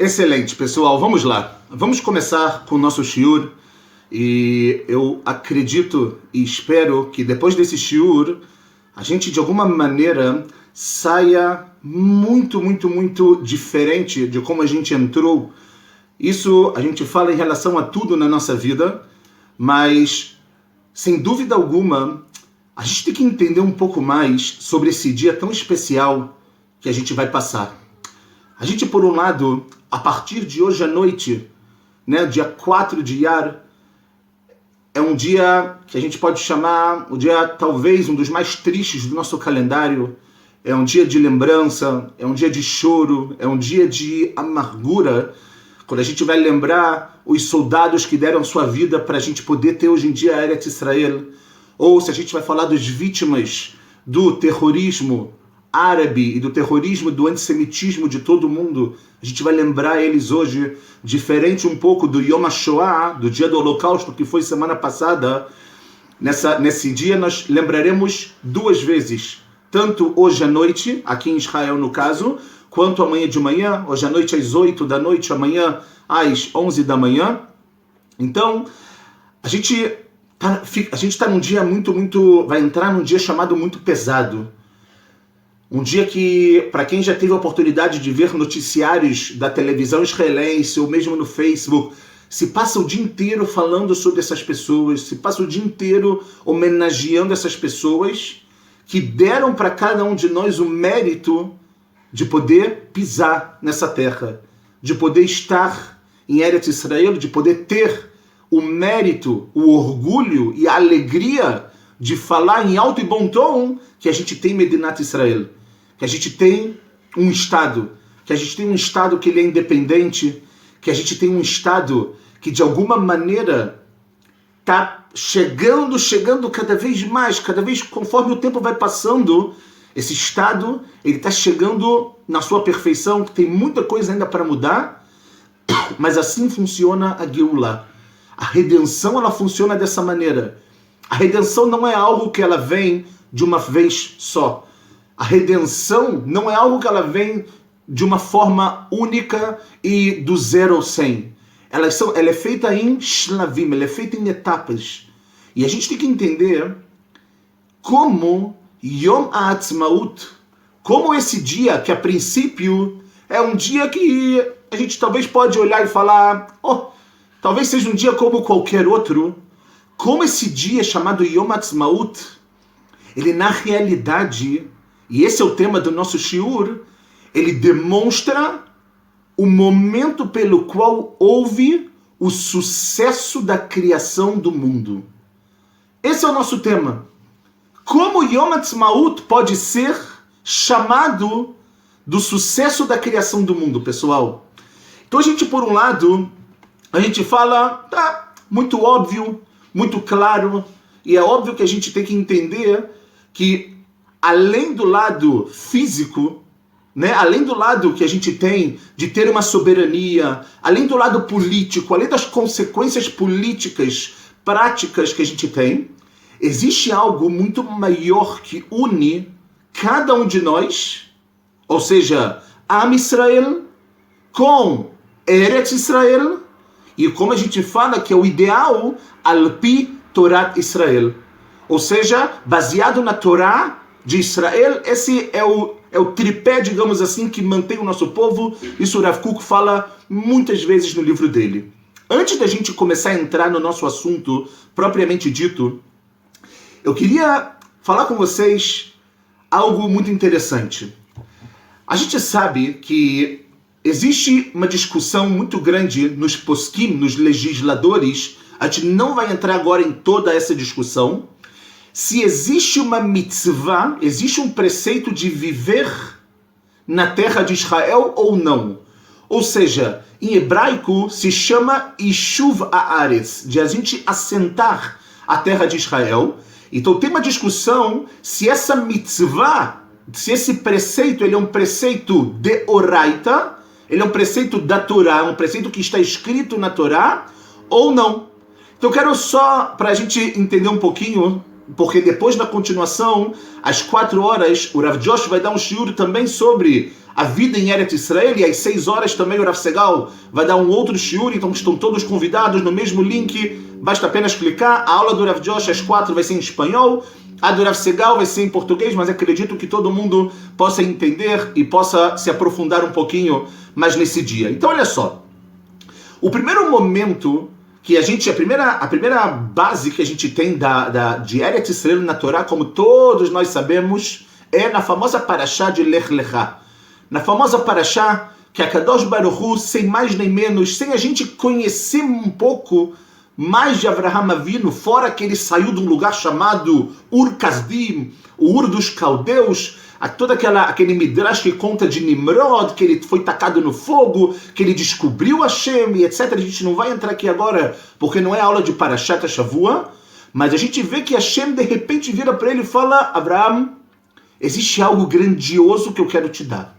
Excelente, pessoal. Vamos lá. Vamos começar com o nosso shiur. E eu acredito e espero que depois desse shiur, a gente de alguma maneira saia muito diferente de como a gente entrou. Isso a gente fala em relação a tudo na nossa vida, mas sem dúvida alguma, a gente tem que entender um pouco mais sobre esse dia tão especial que a gente vai passar. A gente, por um lado, a partir de hoje à noite, né, dia 4 de Iyar, é um dia que a gente pode chamar o dia talvez um dos mais tristes do nosso calendário. É um dia de lembrança, é um dia de choro, é um dia de amargura, quando a gente vai lembrar os soldados que deram sua vida para a gente poder ter hoje em dia a Eretz Israel, ou se a gente vai falar das vítimas do terrorismo árabe e do terrorismo, do antissemitismo de todo mundo, a gente vai lembrar eles hoje, diferente um pouco do Yom HaShoah, do dia do Holocausto, que foi semana passada. Nesse dia nós lembraremos duas vezes, tanto hoje à noite, aqui em Israel no caso, quanto amanhã de manhã, hoje à noite às 8 da noite, amanhã às 11 da manhã. Então, a gente está num dia vai entrar num dia chamado muito pesado. Um dia que, para quem já teve a oportunidade de ver noticiários da televisão israelense ou mesmo no Facebook, se passa o dia inteiro falando sobre essas pessoas, se passa o dia inteiro homenageando essas pessoas que deram para cada um de nós o mérito de poder pisar nessa terra, de poder estar em Eretz Israel, de poder ter o mérito, o orgulho e a alegria de falar em alto e bom tom que a gente tem Medinat Israel, que a gente tem um Estado, que a gente tem um Estado que ele é independente, que a gente tem um Estado que de alguma maneira está chegando cada vez mais, cada vez conforme o tempo vai passando, esse Estado ele está chegando na sua perfeição, que tem muita coisa ainda para mudar, mas assim funciona a Geulah. A redenção ela funciona dessa maneira. A redenção não é algo que ela vem de uma vez só. A redenção não é algo que ela vem de uma forma única e do 0 ao 100. Ela é feita em shlavim, ela é feita em etapas. E a gente tem que entender como Yom HaAtzmaut, como esse dia que a princípio é um dia que a gente talvez pode olhar e falar, talvez seja um dia como qualquer outro, como esse dia chamado Yom HaAtzmaut, ele na realidade, e esse é o tema do nosso shiur, ele demonstra o momento pelo qual houve o sucesso da criação do mundo. Esse é o nosso tema. Como Yom HaAtzmaut pode ser chamado do sucesso da criação do mundo, pessoal? Então a gente, por um lado, a gente fala, muito óbvio, muito claro, e é óbvio que a gente tem que entender que além do lado físico, né, além do lado que a gente tem de ter uma soberania, além do lado político, além das consequências políticas, práticas que a gente tem, existe algo muito maior que une cada um de nós, ou seja, Am Israel com Eretz Israel, e como a gente fala que é o ideal Al-Pi Torat Israel, ou seja, baseado na Torá de Israel. Esse é o tripé, digamos assim, que mantém o nosso povo. Isso o Rav Kook fala muitas vezes no livro dele. Antes da gente começar a entrar no nosso assunto propriamente dito, eu queria falar com vocês algo muito interessante. A gente sabe que existe uma discussão muito grande nos poskim, nos legisladores. A gente não vai entrar agora em toda essa discussão. Se existe uma mitzvah, existe um preceito de viver na terra de Israel ou não. Ou seja, em hebraico se chama Ishuv Haaretz, de a gente assentar a terra de Israel. Então tem uma discussão se essa mitzvah, se esse preceito ele é um preceito de oraita, ele é um preceito da Torá, um preceito que está escrito na Torá, ou não. Então eu quero só, para a gente entender um pouquinho, porque depois da continuação, às 4 horas, o Rav Josh vai dar um shiur também sobre a vida em Eretz Israel, e às 6 horas também o Rav Segal vai dar um outro shiur, então estão todos convidados no mesmo link, basta apenas clicar. A aula do Rav Josh às 4 vai ser em espanhol, a do Rav Segal vai ser em português, mas acredito que todo mundo possa entender e possa se aprofundar um pouquinho mais nesse dia. Então olha só, o primeiro momento que a primeira base que a gente tem de Eretz Israel na Torá, como todos nós sabemos, é na famosa Parashá de Lech Lechá. Na famosa Parashá que a Kadosh Baruch Hu, sem mais nem menos, sem a gente conhecer um pouco mais de Avraham Avinu, fora que ele saiu de um lugar chamado Ur Kasdim, o Ur dos Caldeus, todo aquele midrash que conta de Nimrod, que ele foi tacado no fogo, que ele descobriu Hashem e etc. A gente não vai entrar aqui agora, porque não é aula de Parashat Shavua, mas a gente vê que Hashem de repente vira para ele e fala: Avraham, existe algo grandioso que eu quero te dar.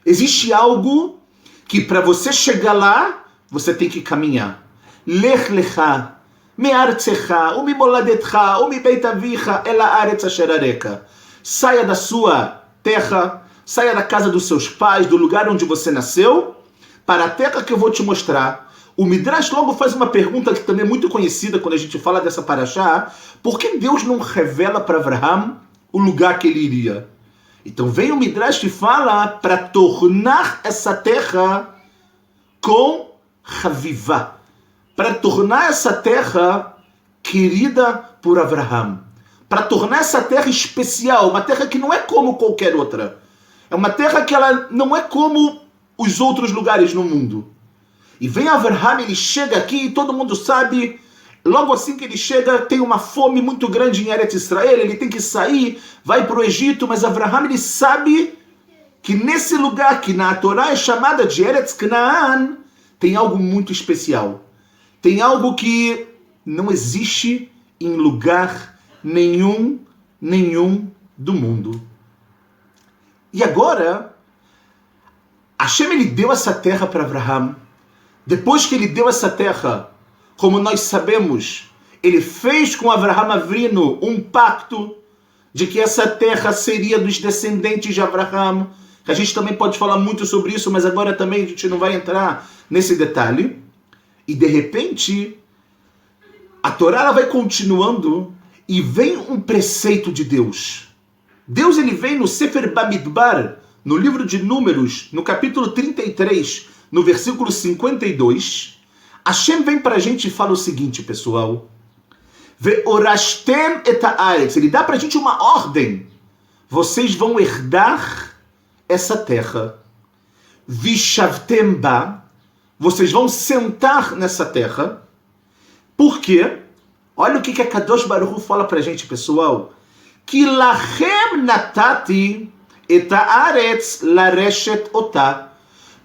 Existe algo que para você chegar lá, você tem que caminhar. Lech lecha, me'artzecha, u'mimoladetcha, u'mibeit avicha, ela aretz asher areka. Saia da sua terra, saia da casa dos seus pais, do lugar onde você nasceu, para a terra que eu vou te mostrar. O Midrash logo faz uma pergunta que também é muito conhecida quando a gente fala dessa parashá: por que Deus não revela para Avraham o lugar que ele iria? Então vem o Midrash e fala para tornar essa terra com Havivá, para tornar essa terra querida por Avraham, para tornar essa terra especial, uma terra que não é como qualquer outra. É uma terra que ela não é como os outros lugares no mundo. E vem Avraham, ele chega aqui e todo mundo sabe, logo assim que ele chega, tem uma fome muito grande em Eretz Israel, ele tem que sair, vai para o Egito, mas Avraham, ele sabe que nesse lugar, que na Torá é chamada de Eretz Canaan, tem algo muito especial. Tem algo que não existe em lugar nenhum do mundo. E agora, Hashem, ele deu essa terra para Avraham. Depois que ele deu essa terra, como nós sabemos, ele fez com Avraham Avinu um pacto de que essa terra seria dos descendentes de Avraham. A gente também pode falar muito sobre isso, mas agora também a gente não vai entrar nesse detalhe. E de repente, a Torá ela vai continuando e vem um preceito de Deus. Deus, ele vem no Sefer Bamidbar, no livro de Números, no capítulo 33, no versículo 52, Hashem vem para a gente e fala o seguinte, pessoal: Ve'orashtem et haaretz. Ele dá para a gente uma ordem. Vocês vão herdar essa terra. Vishavtem ba. Vocês vão sentar nessa terra. Por quê? Olha o que a Kadosh Baruch Hu fala para a gente, pessoal. Ki lachem natati et haaretz lareshet otah.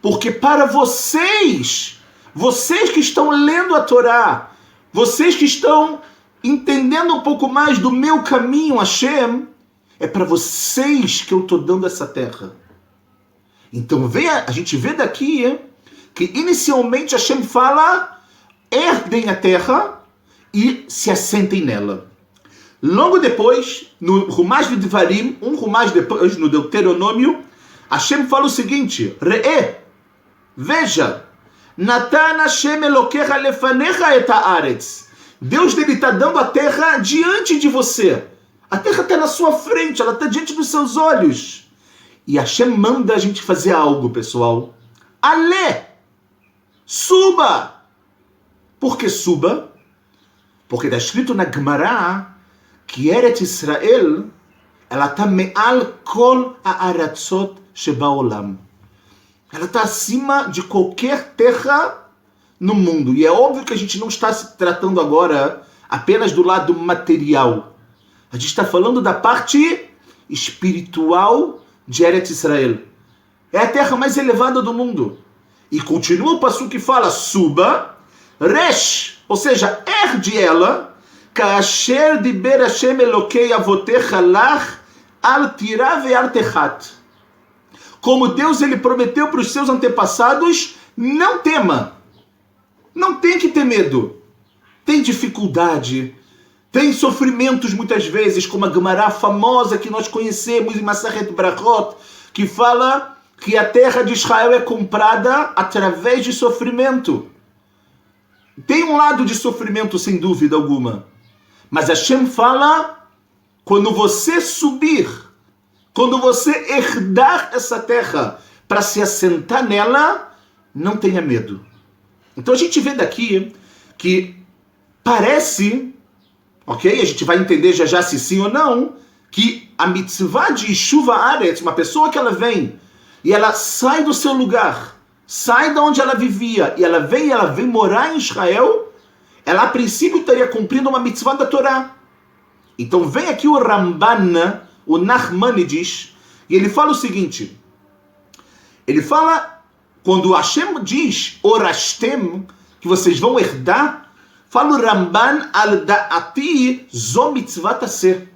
Porque para vocês que estão lendo a Torá, vocês que estão entendendo um pouco mais do meu caminho, Hashem, é para vocês que eu estou dando essa terra. Então a gente vê daqui que inicialmente Hashem fala: herdem a terra e se assentem nela. Logo depois, no Rumash de Devarim, um Rumash depois, no Deuteronômio, Hashem fala o seguinte: Re'e, veja, Natan Hashem Elokecha lefanecha et haaretz. Deus dele está dando a terra diante de você. A terra está na sua frente, ela está diante dos seus olhos. E Hashem manda a gente fazer algo, pessoal. Ale, suba. Por que suba? Porque está escrito na Gemara que Eretz Israel, ela está me'al kol ha'aratzot shebaolam. Ela está acima de qualquer terra no mundo. E é óbvio que a gente não está se tratando agora apenas do lado material. A gente está falando da parte espiritual de Eretz Israel. É a terra mais elevada do mundo. E continua o passuco que fala: suba, resh, ou seja, herde ela, kasher diber Hashem Elokei avotecha lach al tirah ve'al techat. Como Deus ele prometeu para os seus antepassados: não tema. Não tem que ter medo. Tem dificuldade, tem sofrimentos muitas vezes, como a Gemara famosa que nós conhecemos em Masachet Brachot, que fala que a terra de Israel é comprada através de sofrimento. Tem um lado de sofrimento, sem dúvida alguma. Mas Hashem fala, quando você subir, quando você herdar essa terra para se assentar nela, não tenha medo. Então a gente vê daqui que parece, ok? A gente vai entender já se sim ou não, que a mitzvah de Yeshuva Aretz, uma pessoa que ela vem e ela sai do seu lugar, sai de onde ela vivia e ela vem morar em Israel, ela a princípio estaria cumprindo uma mitzvah da Torá. Então vem aqui o Ramban, o Nachmanides, e ele fala o seguinte, ele fala, quando Hashem diz, Orashtem, que vocês vão herdar, fala o Ramban, al da'ati zo mitzvah taseh.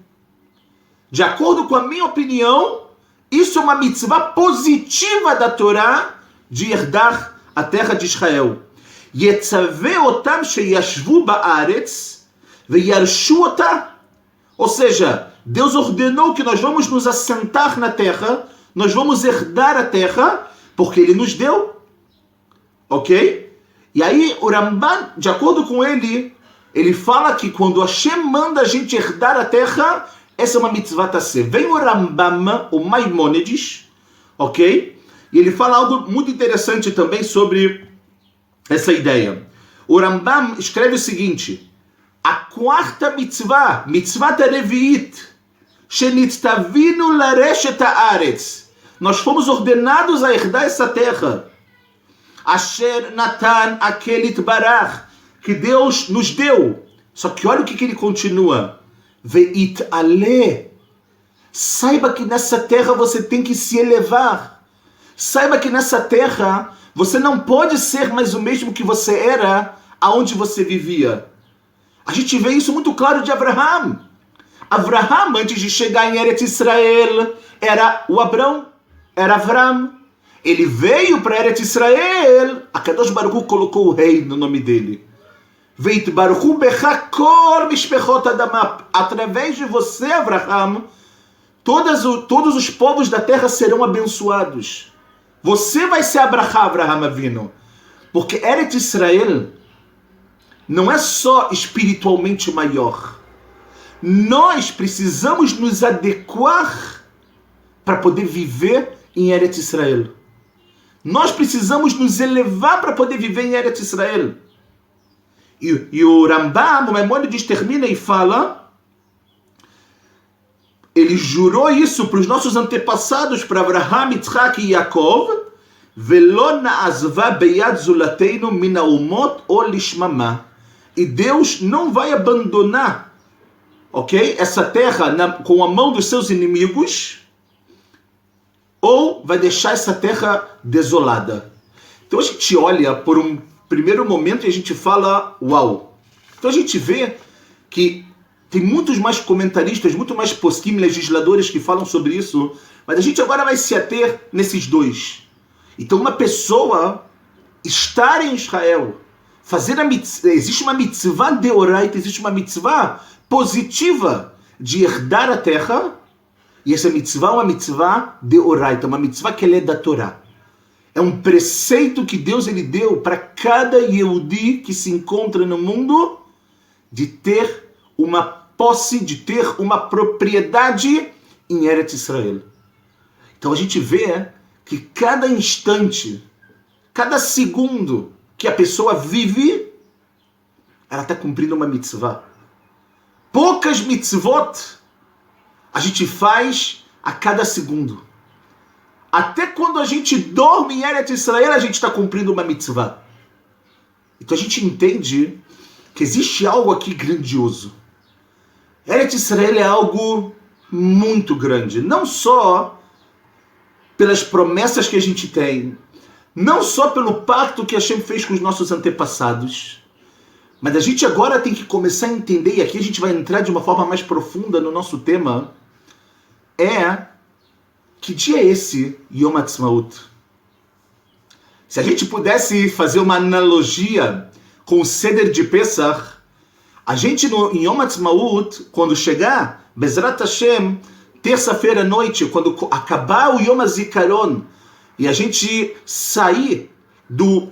De acordo com a minha opinião, isso é uma mitzvah positiva da Torá de herdar a terra de Israel. Yetzaveh otam sheyashvu ba'aretz veyarshu otah. Ou seja, Deus ordenou que nós vamos nos assentar na terra, nós vamos herdar a terra, porque Ele nos deu. Ok? E aí o Ramban, de acordo com ele fala que quando Hashem manda a gente herdar a terra, essa é uma mitzvah taseh. Vem o Rambam, o Maimônides, ok? E ele fala algo muito interessante também sobre essa ideia. O Rambam escreve o seguinte, a quarta mitzvah, mitzvah revi'it, shenitztavinu lareshet haaretz, nós fomos ordenados a herdar essa terra, asher natan akelit barach, que Deus nos deu. Só que olha o que ele continua, Veit ale. Saiba que nessa terra você tem que se elevar. Saiba que nessa terra você não pode ser mais o mesmo que você era aonde você vivia. A gente vê isso muito claro de Abraham. Abraham, antes de chegar em Eretz Israel, era o Abrão, era Avram. Ele veio para Eretz Israel, a Kadosh Baruch Hu colocou o rei no nome dele. Veit Baruchu becha kol mishpechot adamah. Através de você, Abraham, todos os povos da terra serão abençoados. Você vai ser Abraham Avinu. Porque Eretz Israel não é só espiritualmente maior. Nós precisamos nos adequar para poder viver em Eretz Israel. Nós precisamos nos elevar para poder viver em Eretz Israel. E o Rambam, o Maimônides, termina e fala, ele jurou isso para os nossos antepassados, para Abraham, Yitzhak e Yaakov, Velo na'azva beyad zulateinu min ha'umot o lishmama. E Deus não vai abandonar, ok, essa terra com a mão dos seus inimigos, ou vai deixar essa terra desolada. Então a gente olha por um primeiro momento e a gente fala, uau. Então a gente vê que tem muitos mais comentaristas, muito mais poskim, legisladores que falam sobre isso, mas a gente agora vai se ater nesses dois. Então uma pessoa estar em Israel, fazer a mitzvah, existe uma mitzvah deoraita, existe uma mitzvah positiva de herdar a terra, e essa mitzvah é uma mitzvah deoraita, uma mitzvah que ela é da Torá. É um preceito que Deus ele deu para cada Yehudi que se encontra no mundo de ter uma posse, de ter uma propriedade em Eretz Israel. Então a gente vê que cada instante, cada segundo que a pessoa vive, ela está cumprindo uma mitzvah. Poucas mitzvot a gente faz a cada segundo. Até quando a gente dorme em Eretz Israel, a gente está cumprindo uma mitzvah. Então a gente entende que existe algo aqui grandioso. Eretz Israel é algo muito grande. Não só pelas promessas que a gente tem, não só pelo pacto que Hashem fez com os nossos antepassados, mas a gente agora tem que começar a entender, e aqui a gente vai entrar de uma forma mais profunda no nosso tema, que dia é esse Yom Ha'atzmaut? Se a gente pudesse fazer uma analogia com o Seder de Pesach, a gente em Yom Ha'atzmaut, quando chegar, Bezrat Hashem, terça-feira à noite, quando acabar o Yom HaZikaron, e a gente sair do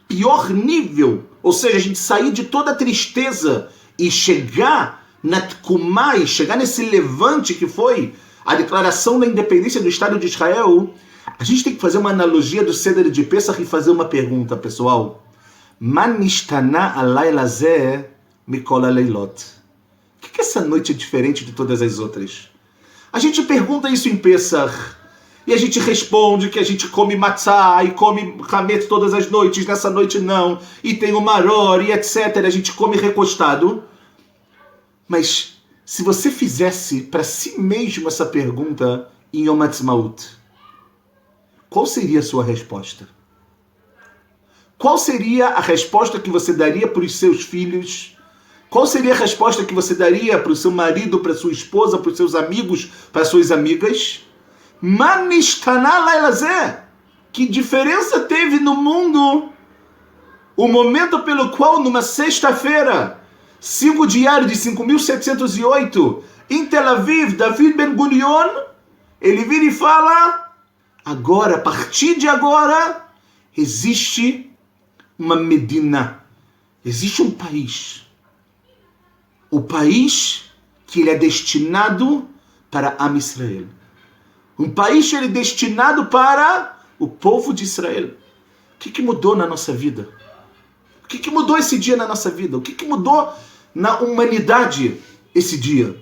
pior nível, ou seja, a gente sair de toda a tristeza e chegar na Tkumá, e chegar nesse levante que foi a declaração da independência do Estado de Israel, a gente tem que fazer uma analogia do Seder de Pesach e fazer uma pergunta, pessoal. Man nishtana alayla zeh mikol haleilot. O que essa noite é diferente de todas as outras? A gente pergunta isso em Pesach, e a gente responde que a gente come matzah e come hametz todas as noites, nessa noite não, e tem o maror e etc. A gente come recostado. Mas se você fizesse para si mesmo essa pergunta em Yom Ha'atzmaut, qual seria a sua resposta? Qual seria a resposta que você daria para os seus filhos? Qual seria a resposta que você daria para o seu marido, para a sua esposa, para os seus amigos, para as suas amigas? Man nishtana layla zeh. Que diferença teve no mundo o momento pelo qual, numa sexta-feira, 5 de Iyar de 5.708, em Tel Aviv, David Ben Gurion, ele vira e fala: agora, a partir de agora, existe uma Medina, existe um país. O país que ele é destinado para Am Israel. Um país que ele é destinado para o povo de Israel. O que mudou na nossa vida? O que mudou esse dia na nossa vida? O que mudou na humanidade esse dia?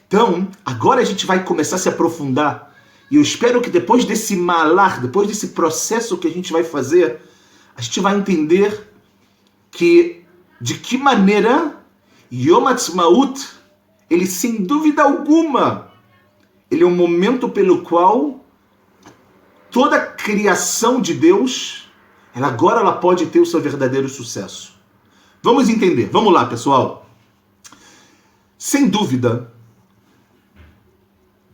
Então, agora a gente vai começar a se aprofundar. E eu espero que depois desse malar, depois desse processo que a gente vai fazer, a gente vai entender que, de que maneira Yom Ha'atzmaut, ele sem dúvida alguma, ele é um momento pelo qual toda a criação de Deus, agora ela pode ter o seu verdadeiro sucesso. Vamos entender. Vamos lá, pessoal. Sem dúvida,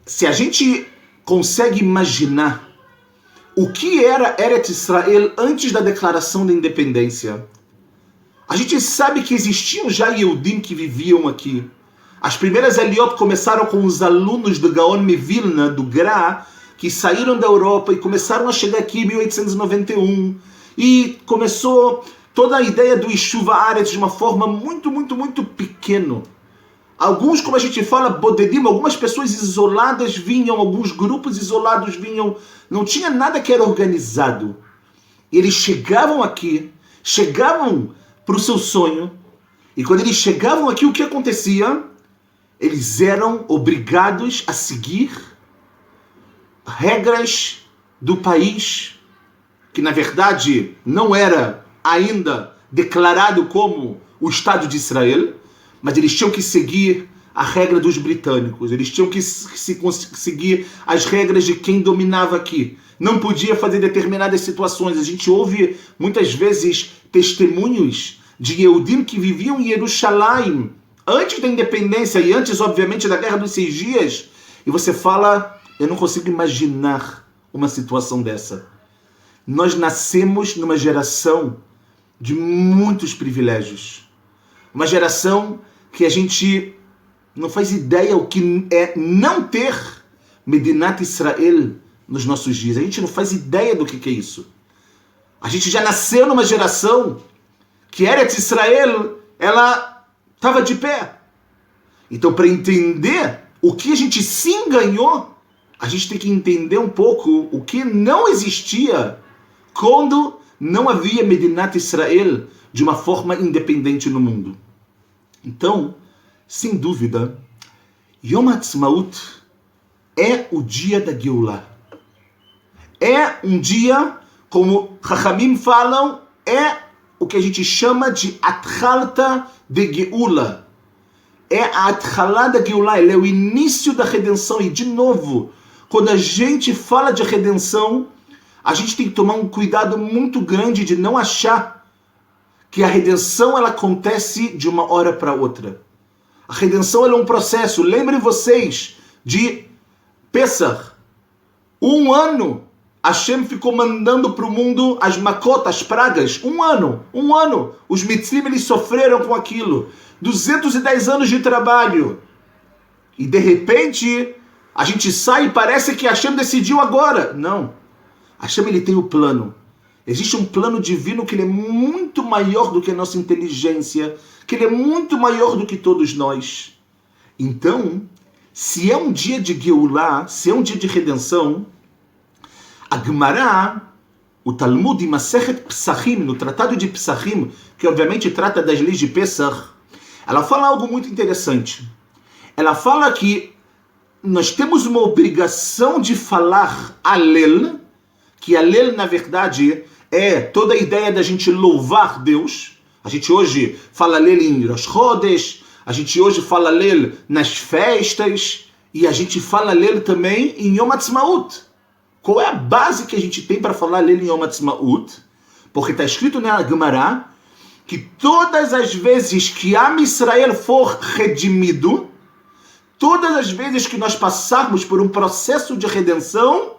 se a gente consegue imaginar o que era Eretz Israel antes da declaração da independência, a gente sabe que existiam já Yehudim que viviam aqui. As primeiras Eliot começaram com os alunos do Gaon Mevilna, do Gra, que saíram da Europa e começaram a chegar aqui em 1891. E começou toda a ideia do Yeshuva Aretz de uma forma muito, muito, muito pequena. Alguns, como a gente fala, bodedim, algumas pessoas isoladas vinham, alguns grupos isolados vinham. Não tinha nada que era organizado. E eles chegavam aqui, chegavam para o seu sonho. E quando eles chegavam aqui, o que acontecia? Eles eram obrigados a seguir regras do país, que na verdade não era ainda declarado como o Estado de Israel, mas eles tinham que seguir a regra dos britânicos, eles tinham que seguir as regras de quem dominava aqui. Não podia fazer determinadas situações. A gente ouve muitas vezes testemunhos de Yehudim que viviam em Jerusalém antes da independência e antes, obviamente, da Guerra dos 6 Dias. E você fala, eu não consigo imaginar uma situação dessa. Nós nascemos numa geração de muitos privilégios. Uma geração que a gente não faz ideia o que é não ter Medinat Israel nos nossos dias. A gente não faz ideia do que é isso. A gente já nasceu numa geração que Eretz Israel, ela estava de pé. Então, para entender o que a gente sim ganhou, a gente tem que entender um pouco o que não existia quando não havia Medinat Israel de uma forma independente no mundo. Então, sem dúvida, Yom Ha'atzmaut é o dia da Geulah. É um dia, como Chachamim falam, é o que a gente chama de Atchalta de Geula. É a Atchalá da Geulah, ele é o início da redenção. E de novo, quando a gente fala de redenção, a gente tem que tomar um cuidado muito grande de não achar que a redenção ela acontece de uma hora para outra. A redenção ela é um processo. Lembrem vocês de Pesach. 1 ano Hashem ficou mandando para o mundo as macotas, as pragas. 1 ano. Os mitzrim eles sofreram com aquilo. 210 anos de trabalho. E de repente, A gente sai e parece que Hashem decidiu agora. Não. Hashem, ele tem o plano. Existe um plano divino que ele é muito maior do que a nossa inteligência, que ele é muito maior do que todos nós. Então, se é um dia de Geulah, se é um dia de redenção, a Gemara, o Talmud em Masechet Psachim, no Tratado de Psachim, que obviamente trata das leis de Pesach, ela fala algo muito interessante. Ela fala que nós temos uma obrigação de falar Alel, que Alel, na verdade, é toda a ideia da gente louvar Deus. A gente hoje fala Alel em Rosh Chodesh, a gente hoje fala Alel nas festas, e a gente fala Alel também em Yom Ha'atzmaut. Qual é a base que a gente tem para falar Alel em Yom Ha'atzmaut? Porque está escrito na Gemara que todas as vezes que Am Israel for redimido, todas as vezes que nós passarmos por um processo de redenção,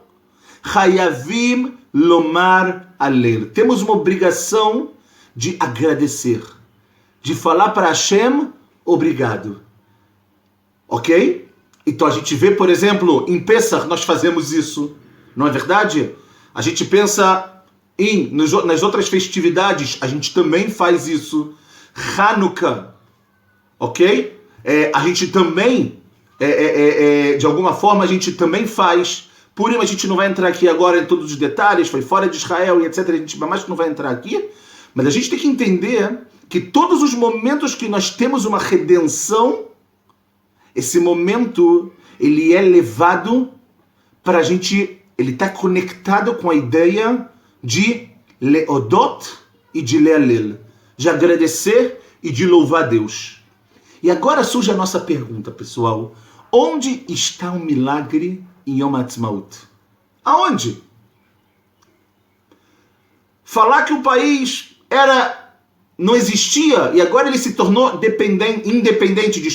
Hayavim Lomar Alel. Temos uma obrigação de agradecer, de falar para Hashem, obrigado. Ok? Então a gente vê, por exemplo, em Pesach nós fazemos isso. Não é verdade? A gente pensa nas outras festividades, a gente também faz isso. Hanukkah, ok? A gente também, de alguma forma, a gente também faz. Purim, a gente não vai entrar aqui agora em todos os detalhes, foi fora de Israel e etc. A gente mais não vai entrar aqui. Mas a gente tem que entender que todos os momentos que nós temos uma redenção, esse momento, ele é levado para a gente... Ele está conectado com a ideia de leodot e de lealel, de agradecer e de louvar a Deus. E agora surge a nossa pergunta, pessoal. Onde está o milagre em Yom Ha'atzmaut? Aonde? Falar que o país não existia e agora ele se tornou independente,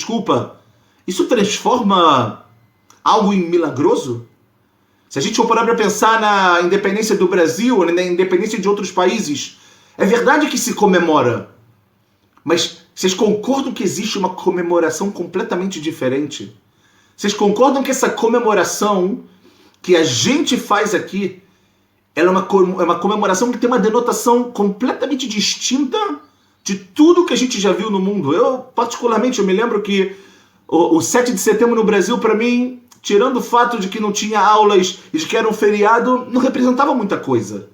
isso transforma algo em milagroso? Se a gente for parar para pensar na independência do Brasil, na independência de outros países, é verdade que se comemora. Mas vocês concordam que existe uma comemoração completamente diferente? Vocês concordam que essa comemoração que a gente faz aqui, ela é uma comemoração que tem uma denotação completamente distinta de tudo que a gente já viu no mundo? Eu, particularmente, eu me lembro que o 7 de setembro no Brasil, para mim, tirando o fato de que não tinha aulas e de que era um feriado, não representava muita coisa.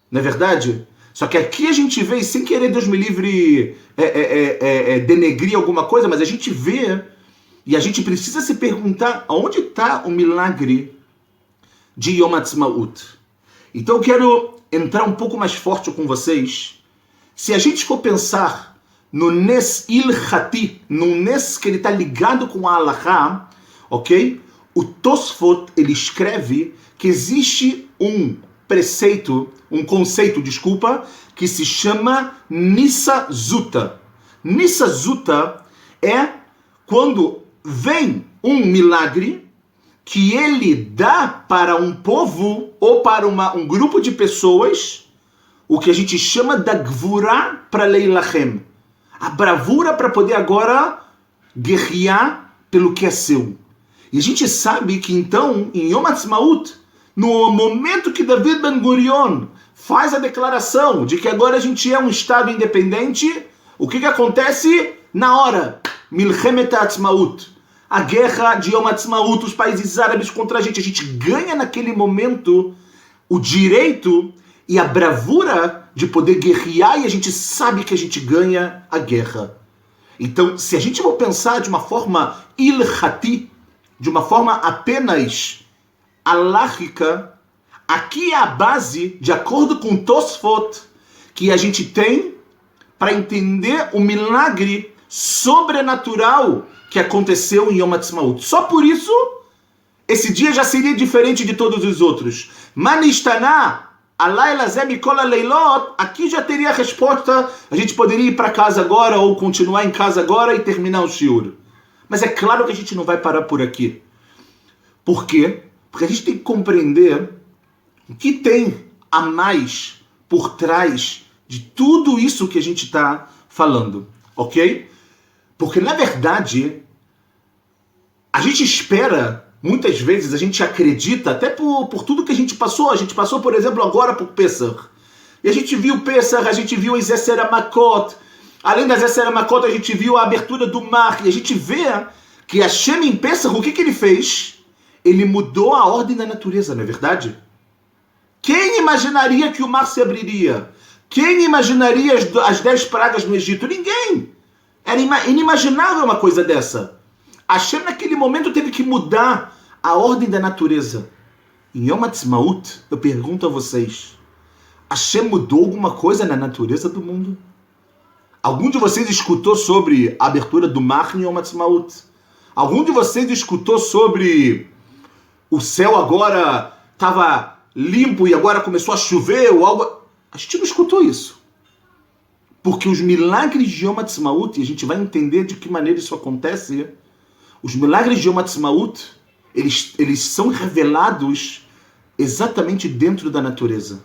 Não é verdade? Só que aqui a gente vê, e sem querer, Deus me livre, denegrir alguma coisa, mas a gente vê, e a gente precisa se perguntar, onde está o milagre de Yom Ha'atzmaut? Então eu quero entrar um pouco mais forte com vocês. Se a gente for pensar no Nes Ilhati, no Nes que ele está ligado com a Halachá, ok? O Tosfot, ele escreve que existe um conceito, que se chama Nissa Zuta. Nissa Zuta é quando vem um milagre que ele dá para um povo ou para um grupo de pessoas o que a gente chama da Gvura para Leilachem. A bravura para poder agora guerrear pelo que é seu. E a gente sabe que então, em Yom Ha'atzmaut, no momento que David Ben Gurion faz a declaração de que agora a gente é um Estado independente, o que acontece? Na hora, Milchemet Ha'atzmaut, a guerra de Yom Ha'atzmaut, os países árabes contra a gente ganha naquele momento o direito e a bravura de poder guerrear, e a gente sabe que a gente ganha a guerra. Então, se a gente for pensar de uma forma ilhati, de uma forma apenas aláhica, aqui é a base, de acordo com Tosfot, que a gente tem para entender o milagre sobrenatural que aconteceu em Yom Ha'atzmaut. Só por isso, esse dia já seria diferente de todos os outros. Manishtaná, aqui já teria a resposta, a gente poderia ir para casa agora, ou continuar em casa agora e terminar o shiur. Mas é claro que a gente não vai parar por aqui. Por quê? Porque a gente tem que compreender o que tem a mais por trás de tudo isso que a gente está falando, ok? Porque, na verdade, A gente espera, muitas vezes, a gente acredita, até por tudo que a gente passou. A gente passou, por exemplo, agora por Pesach. E a gente viu Pesach, a gente viu as Zesera Makot. Além das Zesera Makot, a gente viu a abertura do mar. E a gente vê que Hashem em Pesach, o que ele fez? Ele mudou a ordem da natureza, não é verdade? Quem imaginaria que o mar se abriria? Quem imaginaria as 10 pragas no Egito? Ninguém. Era inimaginável uma coisa dessa. Hashem naquele momento teve que mudar a ordem da natureza. Em Yom Ha'atzmaut, eu pergunto a vocês, Hashem mudou alguma coisa na natureza do mundo? Algum de vocês escutou sobre a abertura do mar em Yom Ha'atzmaut? Algum de vocês escutou sobre o céu agora estava limpo e agora começou a chover ou algo? A gente não escutou isso. Porque os milagres de Yom Ha'atzmaut, e a gente vai entender de que maneira isso acontece, os milagres de Yom Ha'atzmaut, eles são revelados exatamente dentro da natureza.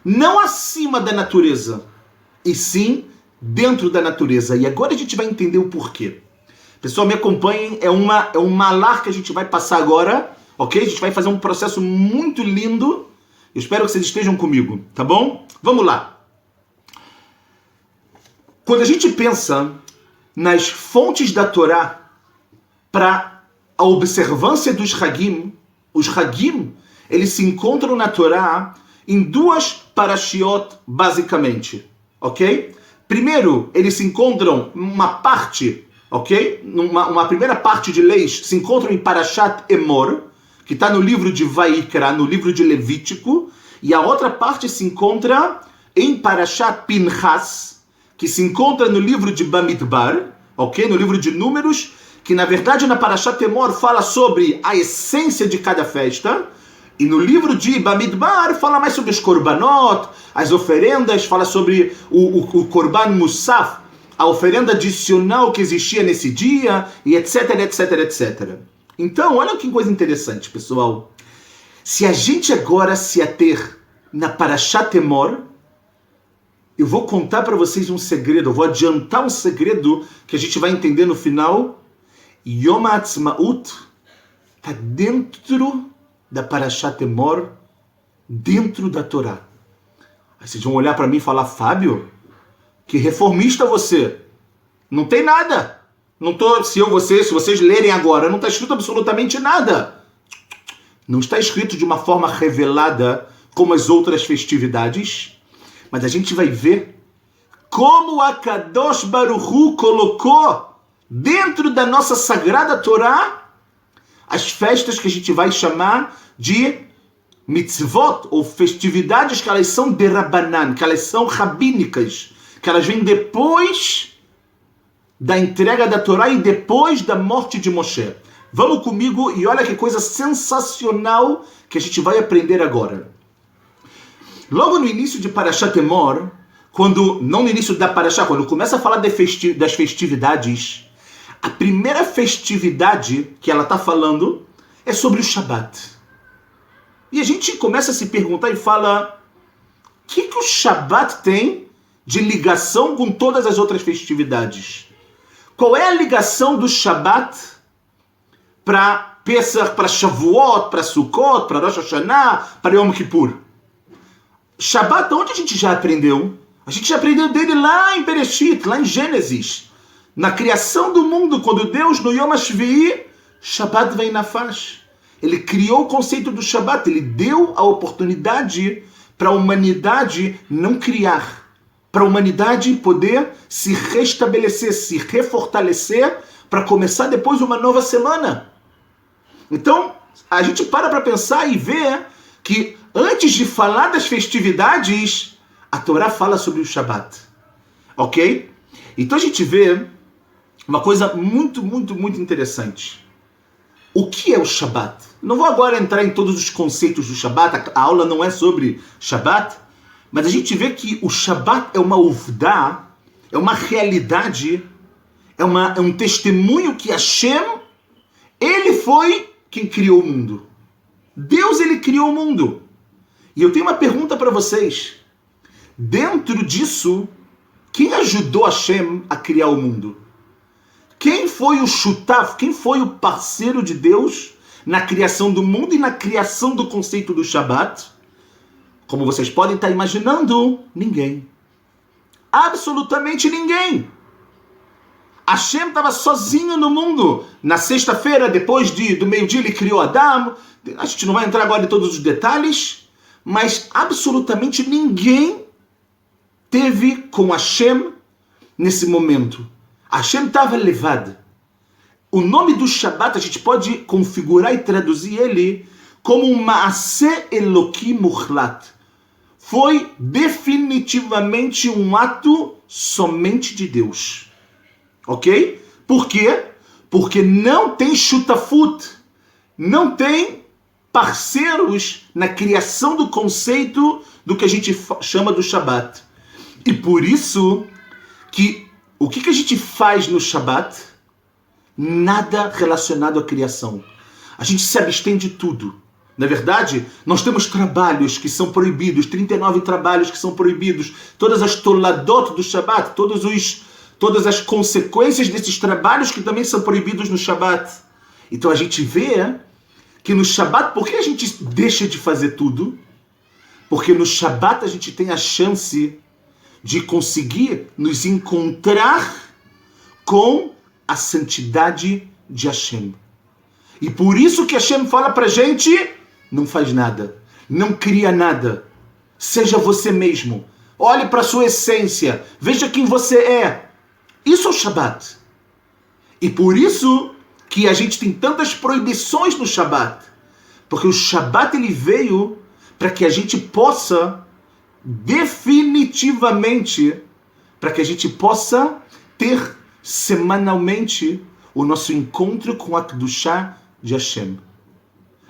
Não acima da natureza, e sim dentro da natureza. E agora a gente vai entender o porquê. Pessoal, me acompanhem, é um malar que a gente vai passar agora, ok? A gente vai fazer um processo muito lindo. Eu espero que vocês estejam comigo, tá bom? Vamos lá. Quando a gente pensa nas fontes da Torá para a observância dos Hagim, os Hagim, eles se encontram na Torá em duas parashiot, basicamente, ok? Primeiro, eles se encontram uma parte, ok? Uma primeira parte de leis se encontram em Parashat Emor, que está no livro de Vaikra, no livro de Levítico, e a outra parte se encontra em Parashat Pinchas, que se encontra no livro de Bamidbar, ok? No livro de Números, que na verdade na Parashat Emor fala sobre a essência de cada festa, e no livro de Bamidbar fala mais sobre os korbanot, as oferendas, fala sobre o korban musaf, a oferenda adicional que existia nesse dia, e etc, etc, etc. Então, olha que coisa interessante, pessoal. Se a gente agora se ater na Parashat Emor, eu vou contar para vocês um segredo, eu vou adiantar um segredo que a gente vai entender no final. Yom Ha'atzmaut está dentro da Parashat Emor, dentro da Torá. Aí vocês vão olhar para mim e falar, Fábio, que reformista você. Não tem nada. Não tô, se vocês lerem agora, não está escrito absolutamente nada. Não está escrito de uma forma revelada como as outras festividades, mas a gente vai ver como a Kadosh Baruch Hu colocou dentro da nossa sagrada Torá as festas que a gente vai chamar de mitzvot, ou festividades que elas são de Rabbanan, que elas são rabínicas, que elas vêm depois da entrega da Torá e depois da morte de Moshe. Vamos comigo e olha que coisa sensacional que a gente vai aprender agora. Logo no início de Parashat Emor, não no início da Parashá, quando começa a falar das festividades, a primeira festividade que ela está falando é sobre o Shabat. E a gente começa a se perguntar e fala, o que o Shabat tem de ligação com todas as outras festividades? Qual é a ligação do Shabat para Pesach, para Shavuot, para Sukkot, para Rosh Hashanah, para Yom Kippur? Shabat, onde a gente já aprendeu? A gente já aprendeu dele lá em Bereshit, lá em Gênesis. Na criação do mundo, quando Deus, no Yom HaShvi'i, Shabat vem na faixa. Ele criou o conceito do Shabat, ele deu a oportunidade para a humanidade não criar, para a humanidade poder se restabelecer, se refortalecer, para começar depois uma nova semana. Então, a gente para pensar e ver que antes de falar das festividades, a Torá fala sobre o Shabat. Ok? Então a gente vê uma coisa muito, muito, muito interessante. O que é o Shabat? Não vou agora entrar em todos os conceitos do Shabat, a aula não é sobre Shabat, mas a gente vê que o Shabat é uma uvdá, é uma realidade, é um testemunho que Hashem, ele foi quem criou o mundo. Deus, ele criou o mundo. E eu tenho uma pergunta para vocês. Dentro disso, quem ajudou Hashem a criar o mundo? Quem foi o shutaf, quem foi o parceiro de Deus na criação do mundo e na criação do conceito do Shabat? Como vocês podem estar imaginando, ninguém. Absolutamente ninguém. Hashem estava sozinho no mundo. Na sexta-feira, depois do meio-dia, ele criou Adão. A gente não vai entrar agora em todos os detalhes, mas absolutamente ninguém teve com Hashem nesse momento. Hashem estava levado. O nome do Shabat, a gente pode configurar e traduzir ele como um Maaseh Eloki Muchlat. Foi definitivamente um ato somente de Deus. Ok? Por quê? Porque não tem shutafut, não tem parceiros na criação do conceito do que a gente chama do Shabat. E por isso que o que a gente faz no Shabat? Nada relacionado à criação. A gente se abstém de tudo. Na verdade, nós temos trabalhos que são proibidos, 39 trabalhos que são proibidos, todas as toladot do Shabat, todas as consequências desses trabalhos que também são proibidos no Shabat. Então a gente vê que no Shabat, por que a gente deixa de fazer tudo? Porque no Shabat a gente tem a chance de conseguir nos encontrar com a santidade de Hashem. E por isso que Hashem fala pra gente, não faz nada, não cria nada, seja você mesmo, olhe para a sua essência, veja quem você é. Isso é o Shabat. E por isso que a gente tem tantas proibições no Shabat, porque o Shabat ele veio para que a gente possa definitivamente, para que a gente possa ter semanalmente o nosso encontro com a Kedushá de Hashem.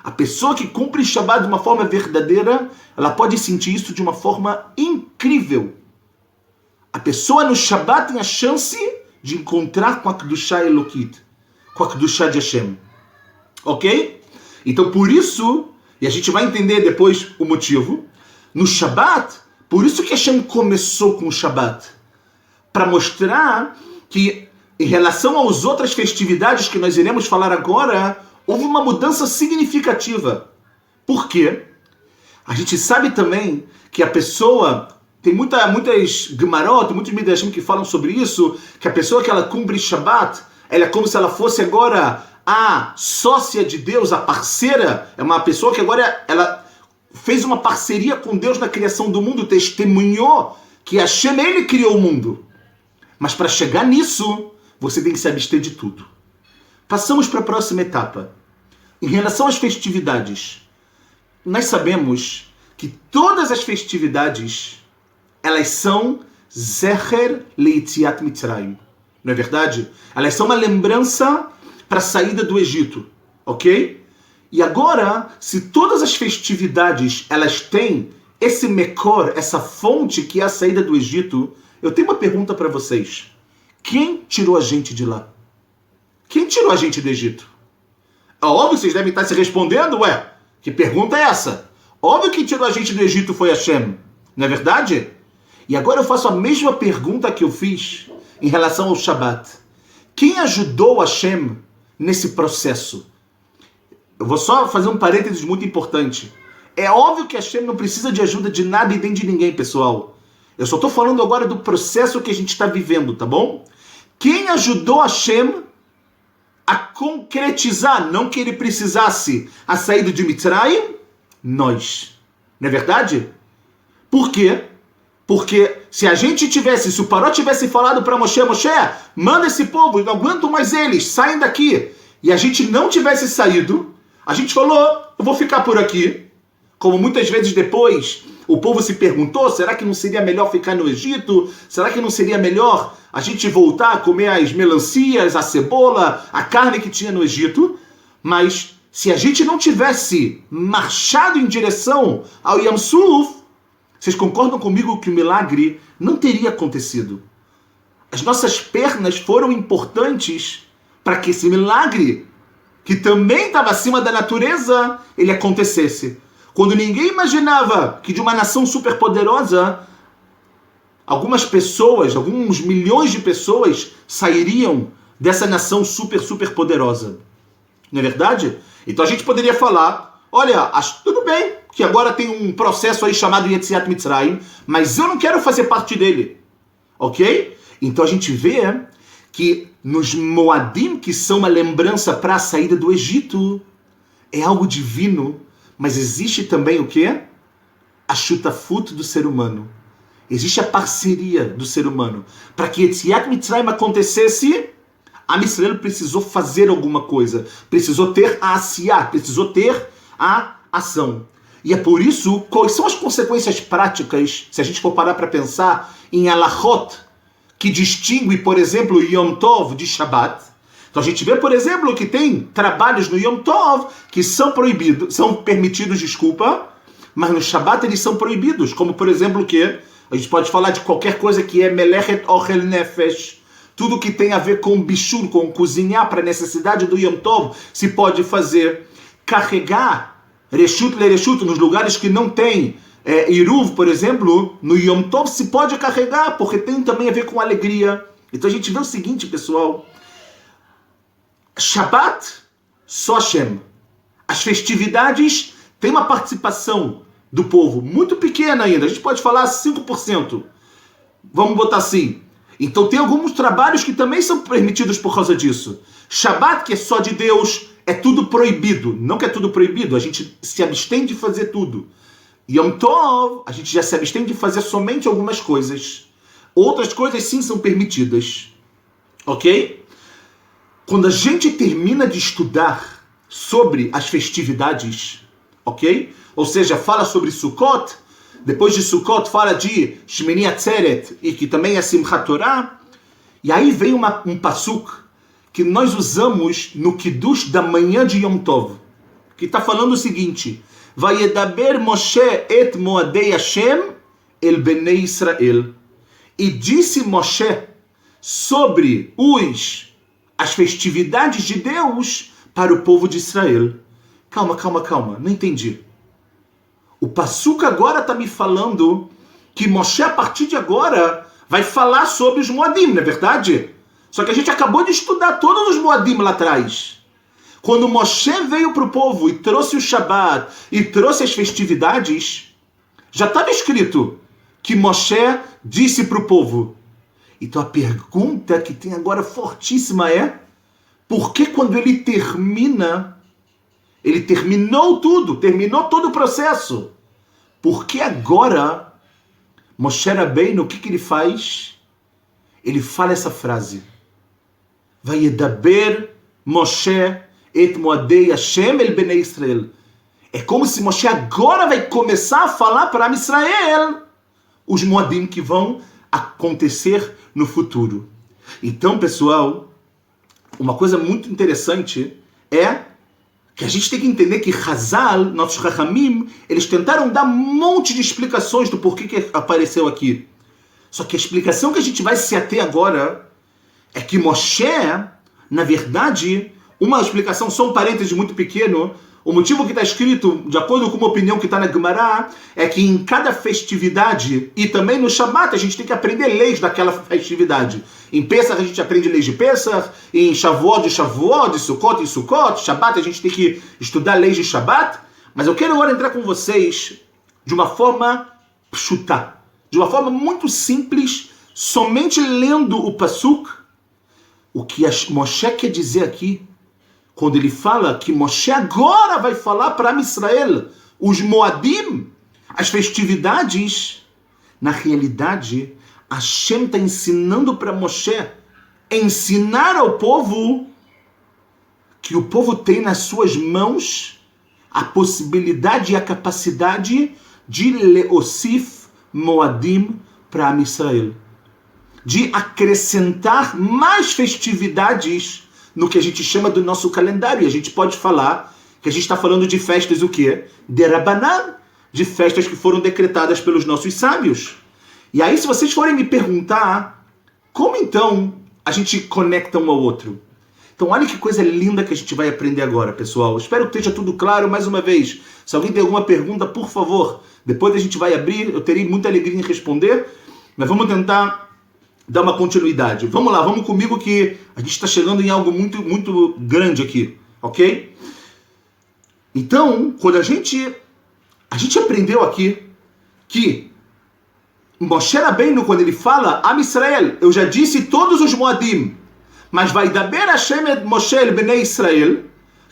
A pessoa que cumpre Shabbat de uma forma verdadeira, ela pode sentir isso de uma forma incrível. A pessoa no Shabbat tem a chance de encontrar com a Kedushá Elokit, com a Kedushá de Hashem. Ok? Então por isso, e a gente vai entender depois o motivo, no Shabbat, por isso que Hashem começou com o Shabbat, para mostrar que em relação às outras festividades que nós iremos falar agora, houve uma mudança significativa. Por quê? A gente sabe também que a pessoa, tem muitas Gemarot, muitos Midrashim que falam sobre isso, que a pessoa que ela cumpre Shabbat, ela é como se ela fosse agora a sócia de Deus, a parceira, é uma pessoa que agora ela fez uma parceria com Deus na criação do mundo, testemunhou que Hashem, ele criou o mundo. Mas para chegar nisso, você tem que se abster de tudo. Passamos para a próxima etapa. Em relação às festividades, nós sabemos que todas as festividades, elas são Zecher Leitziat Mitzrayim. Não é verdade? Elas são uma lembrança para a saída do Egito. Ok? E agora, se todas as festividades, elas têm esse mekor, essa fonte que é a saída do Egito, eu tenho uma pergunta para vocês. Quem tirou a gente de lá? Quem tirou a gente do Egito? É óbvio que vocês devem estar se respondendo, ué, que pergunta é essa? Óbvio que quem tirou a gente do Egito foi Hashem, não é verdade? E agora eu faço a mesma pergunta que eu fiz em relação ao Shabat. Quem ajudou Hashem nesse processo? Eu vou só fazer um parênteses muito importante. É óbvio que Hashem não precisa de ajuda de nada e nem de ninguém, pessoal. Eu só estou falando agora do processo que a gente está vivendo, tá bom? Quem ajudou Hashem a concretizar, não que ele precisasse, a saída de Mitzrayim? Nós. Não é verdade? Por quê? Porque se a gente tivesse, se o Paró tivesse falado para Moshe, manda esse povo, eu não aguento mais eles, saem daqui. E a gente não tivesse saído, a gente falou, eu vou ficar por aqui. Como muitas vezes depois o povo se perguntou, será que não seria melhor ficar no Egito? Será que não seria melhor a gente voltar a comer as melancias, a cebola, a carne que tinha no Egito? Mas se a gente não tivesse marchado em direção ao Yam Suf, vocês concordam comigo que o milagre não teria acontecido? As nossas pernas foram importantes para que esse milagre, que também estava acima da natureza, ele acontecesse. Quando ninguém imaginava que de uma nação superpoderosa, algumas pessoas, alguns milhões de pessoas sairiam dessa nação super, super poderosa. Não é verdade? Então a gente poderia falar, olha, tudo bem que agora tem um processo aí chamado Yetziat Mitzrayim, mas eu não quero fazer parte dele. Ok? Então a gente vê que nos Moadim, que são uma lembrança para a saída do Egito, é algo divino, mas existe também o quê? A shutafut do ser humano. Existe a parceria do ser humano. Para que Yetziat Mitzrayim acontecesse, a Israel precisou fazer alguma coisa. Precisou ter a asiyah, precisou ter a ação. E é por isso, quais são as consequências práticas, se a gente for parar para pensar em halachot, que distingue, por exemplo, Yom Tov de Shabbat. Então a gente vê, por exemplo, que tem trabalhos no Yom Tov que são proibidos, são permitidos, mas no Shabbat eles são proibidos. Como, por exemplo, o quê? A gente pode falar de qualquer coisa que é Melechet Ochel Nefesh. Tudo que tem a ver com bishur, com cozinhar para a necessidade do Yom Tov, se pode fazer. Carregar Reshut le Reshut nos lugares que não tem Iruv, por exemplo, no Yom Tov se pode carregar, porque tem também a ver com alegria. Então a gente vê o seguinte, pessoal. Shabbat, só Hashem. As festividades têm uma participação do povo muito pequena ainda. A gente pode falar 5%. Vamos botar assim. Então tem alguns trabalhos que também são permitidos por causa disso. Shabbat, que é só de Deus, é tudo proibido. Não que é tudo proibido, a gente se abstém de fazer tudo. Yom Tov, a gente já se abstém de fazer somente algumas coisas. Outras coisas sim são permitidas. Ok? Quando a gente termina de estudar sobre as festividades, ok? Ou seja, fala sobre Sukkot, depois de Sukkot fala de Shmini Atzeret, e que também é Simchat Torah, e aí vem um pasuk que nós usamos no Kiddush da manhã de Yom Tov, que está falando o seguinte: Vayedaber Moshe et Moadei Hashem el Bnei Israel. E disse Moshe sobre as festividades de Deus para o povo de Israel. Calma, não entendi. O pasuk agora está me falando que Moshe, a partir de agora, vai falar sobre os Moadim, não é verdade? Só que a gente acabou de estudar todos os Moadim lá atrás. Quando Moshe veio para o povo e trouxe o Shabbat e trouxe as festividades, já estava escrito que Moshe disse para o povo. Então a pergunta que tem agora fortíssima é: por que quando ele terminou tudo, terminou todo o processo, por que agora Moshe Rabbeinu, o que ele faz? Ele fala essa frase: Vayedaber Moshe et Moadei Hashem el Bnei Israel. É como se Moshe agora vai começar a falar para Israel os Moadim que vão acontecer no futuro. Então, pessoal, uma coisa muito interessante é que a gente tem que entender que Hazal, nossos Chachamim, eles tentaram dar um monte de explicações do porquê que apareceu aqui. Só que a explicação que a gente vai se ater agora é que Moshe, na verdade, uma explicação, só um parênteses muito pequeno, o motivo que está escrito, de acordo com uma opinião que está na Gemara, é que em cada festividade, e também no Shabbat, a gente tem que aprender leis daquela festividade. Em Pesach a gente aprende leis de Pesach, em Shavuot de Shavuot, de Sukkot em Sukkot, Shabbat a gente tem que estudar leis de Shabbat. Mas eu quero agora entrar com vocês de uma forma pshutá, de uma forma muito simples, somente lendo o pasuk, o que Moshe quer dizer aqui, quando ele fala que Moshe agora vai falar para Israel, os Moadim, as festividades. Na realidade, Hashem está ensinando para Moshe, ensinar ao povo que o povo tem nas suas mãos a possibilidade e a capacidade de leosif Moadim para Israel, de acrescentar mais festividades no que a gente chama do nosso calendário. E a gente pode falar que a gente está falando de festas o quê? De Rabanan, de festas que foram decretadas pelos nossos sábios. E aí, se vocês forem me perguntar, como então a gente conecta um ao outro? Então olha que coisa linda que a gente vai aprender agora, pessoal. Espero que esteja tudo claro. Mais uma vez, se alguém tem alguma pergunta, por favor, depois a gente vai abrir, eu terei muita alegria em responder, mas vamos tentar dar uma continuidade. Vamos lá, vamos comigo que a gente está chegando em algo muito, muito grande aqui, ok? Então, quando a gente aprendeu aqui que Moshe Rabbeinu, quando ele fala, Am Israel, eu já disse todos os Moadim, mas vai daber Hashem et Moshe el Bnei Israel,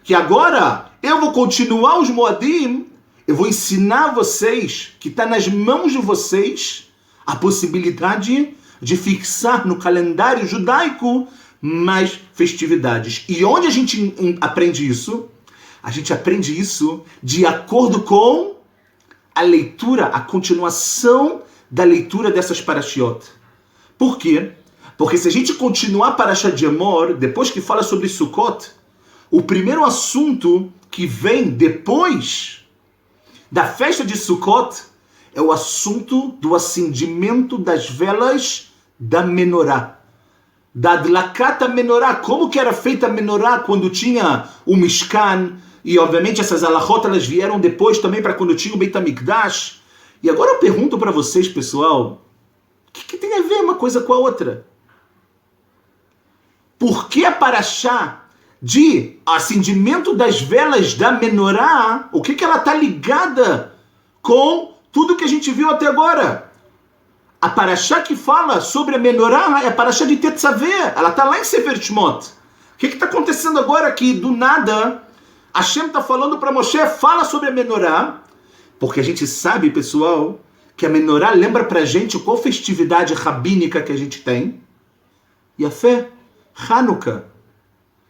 que agora eu vou continuar os Moadim, eu vou ensinar vocês, que está nas mãos de vocês, a possibilidade de fixar no calendário judaico mais festividades. E onde a gente aprende isso? A gente aprende isso de acordo com a leitura, a continuação da leitura dessas parashiot. Por quê? Porque se a gente continuar Parashat de Emor, depois que fala sobre Sukkot, o primeiro assunto que vem depois da festa de Sukkot é o assunto do acendimento das velas da menorá. Da Adlakat menorá. Como que era feita a menorá quando tinha o Mishkan? E obviamente essas alachot elas vieram depois também para quando tinha o Beit HaMikdash. E agora eu pergunto para vocês, pessoal, o que tem a ver uma coisa com a outra? Por que a parashá de acendimento das velas da menorá, o que ela está ligada com tudo que a gente viu até agora? A parashá que fala sobre a menorá é a parashá de Tetzaveh, ela está lá em Sefer Shmot. O que está acontecendo agora que do nada Hashem está falando para Moshe, fala sobre a menorá? Porque a gente sabe, pessoal, que a menorá lembra para a gente qual festividade rabínica que a gente tem. E a fé, Hanukkah.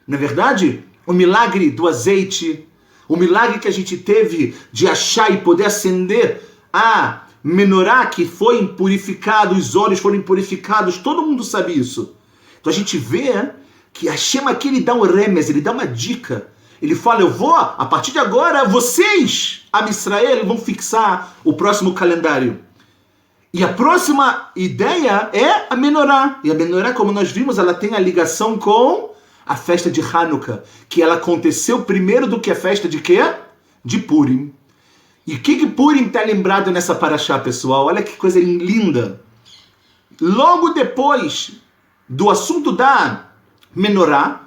Na verdade, o milagre do azeite, o milagre que a gente teve de achar e poder acender a menorá que foi purificado, os olhos foram purificados, todo mundo sabe isso. Então a gente vê que Hashem aqui ele dá um remes, ele dá uma dica. Ele fala, eu vou, a partir de agora, vocês, Am Israel, vão fixar o próximo calendário. E a próxima ideia é a menorá. E a menorá, como nós vimos, ela tem a ligação com a festa de Hanukkah, que ela aconteceu primeiro do que a festa de quê? De Purim. E o que Purim está lembrado nessa paraxá, pessoal? Olha que coisa linda. Logo depois do assunto da menorá,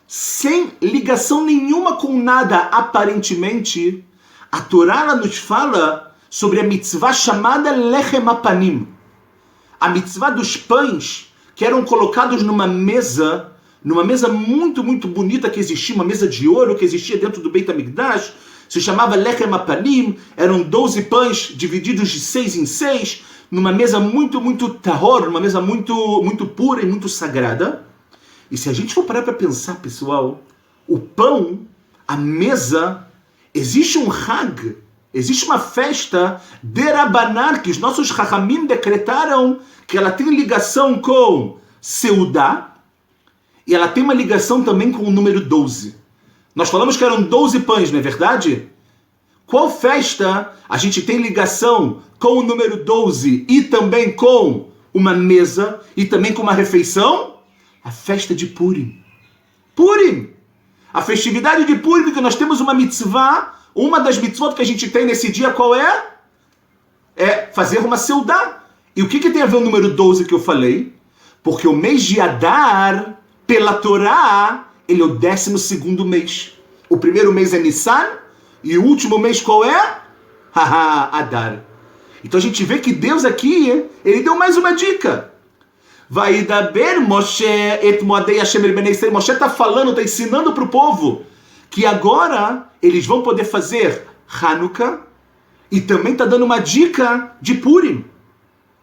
sem ligação nenhuma com nada, aparentemente, a Torá ela nos fala sobre a mitzvah chamada Lechem Apanim. A mitzvah dos pães que eram colocados numa mesa muito, muito bonita que existia, uma mesa de ouro que existia dentro do Beit HaMikdash, se chamava Lechem Apanim, eram 12 pães divididos de 6 em 6, numa mesa muito, muito tahor, numa mesa muito, muito pura e muito sagrada. E se a gente for parar para pensar, pessoal, o pão, a mesa, existe um hag, existe uma festa derabanan que os nossos chachamim decretaram que ela tem ligação com Seudá e ela tem uma ligação também com o número 12. Nós falamos que eram 12 pães, não é verdade? Qual festa a gente tem ligação com o número 12 e também com uma mesa e também com uma refeição? A festa de Purim. Purim! A festividade de Purim, que nós temos uma mitzvah, uma das mitzvot que a gente tem nesse dia, qual é? É fazer uma seudá. E o que tem a ver o número 12 que eu falei? Porque o mês de Adar, pela Torá, ele é o 12º mês. O primeiro mês é Nissan, e o último mês qual é? Adar. Então a gente vê que Deus aqui, ele deu mais uma dica. Vai daber Moshe et Moadei Hashem el Bnei Israel. Moshe está falando, está ensinando para o povo que agora eles vão poder fazer Hanukkah e também está dando uma dica de Purim,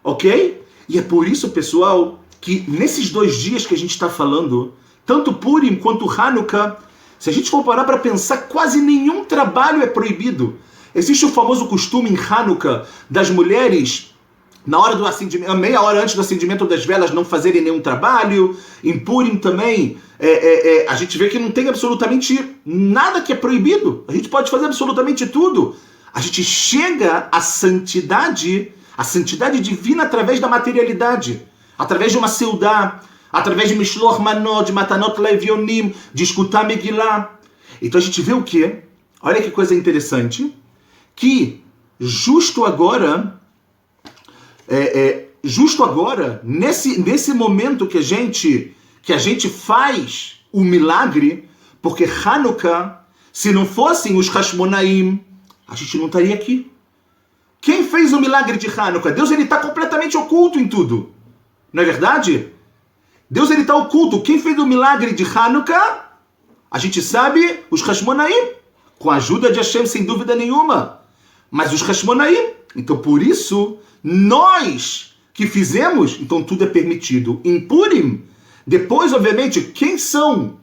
ok? E é por isso, pessoal, que nesses 2 dias que a gente está falando, tanto Purim quanto Hanukkah, se a gente for parar para pensar, quase nenhum trabalho é proibido. Existe o famoso costume em Hanukkah das mulheres, na hora do acendimento, meia hora antes do acendimento das velas, não fazerem nenhum trabalho. Em Purim também, a gente vê que não tem absolutamente nada que é proibido. A gente pode fazer absolutamente tudo. A gente chega à santidade divina através da materialidade, através de uma seudá, através de Mishloach Manot, de Matanot Levionim, de escutar Megillah. Então a gente vê o quê? Olha que coisa interessante, que justo agora, justo agora, nesse momento que a gente faz o milagre, porque Hanukkah, se não fossem os Hashmonaim, a gente não estaria aqui. Quem fez o milagre de Hanukkah? Deus, ele está completamente oculto em tudo. Não é verdade? Deus, ele está oculto. Quem fez o milagre de Hanukkah? A gente sabe, os Hashmonaim. Com a ajuda de Hashem, sem dúvida nenhuma. Mas os Hashmonaim. Então, por isso, nós que fizemos, então tudo é permitido. Em Purim, depois, obviamente, quem são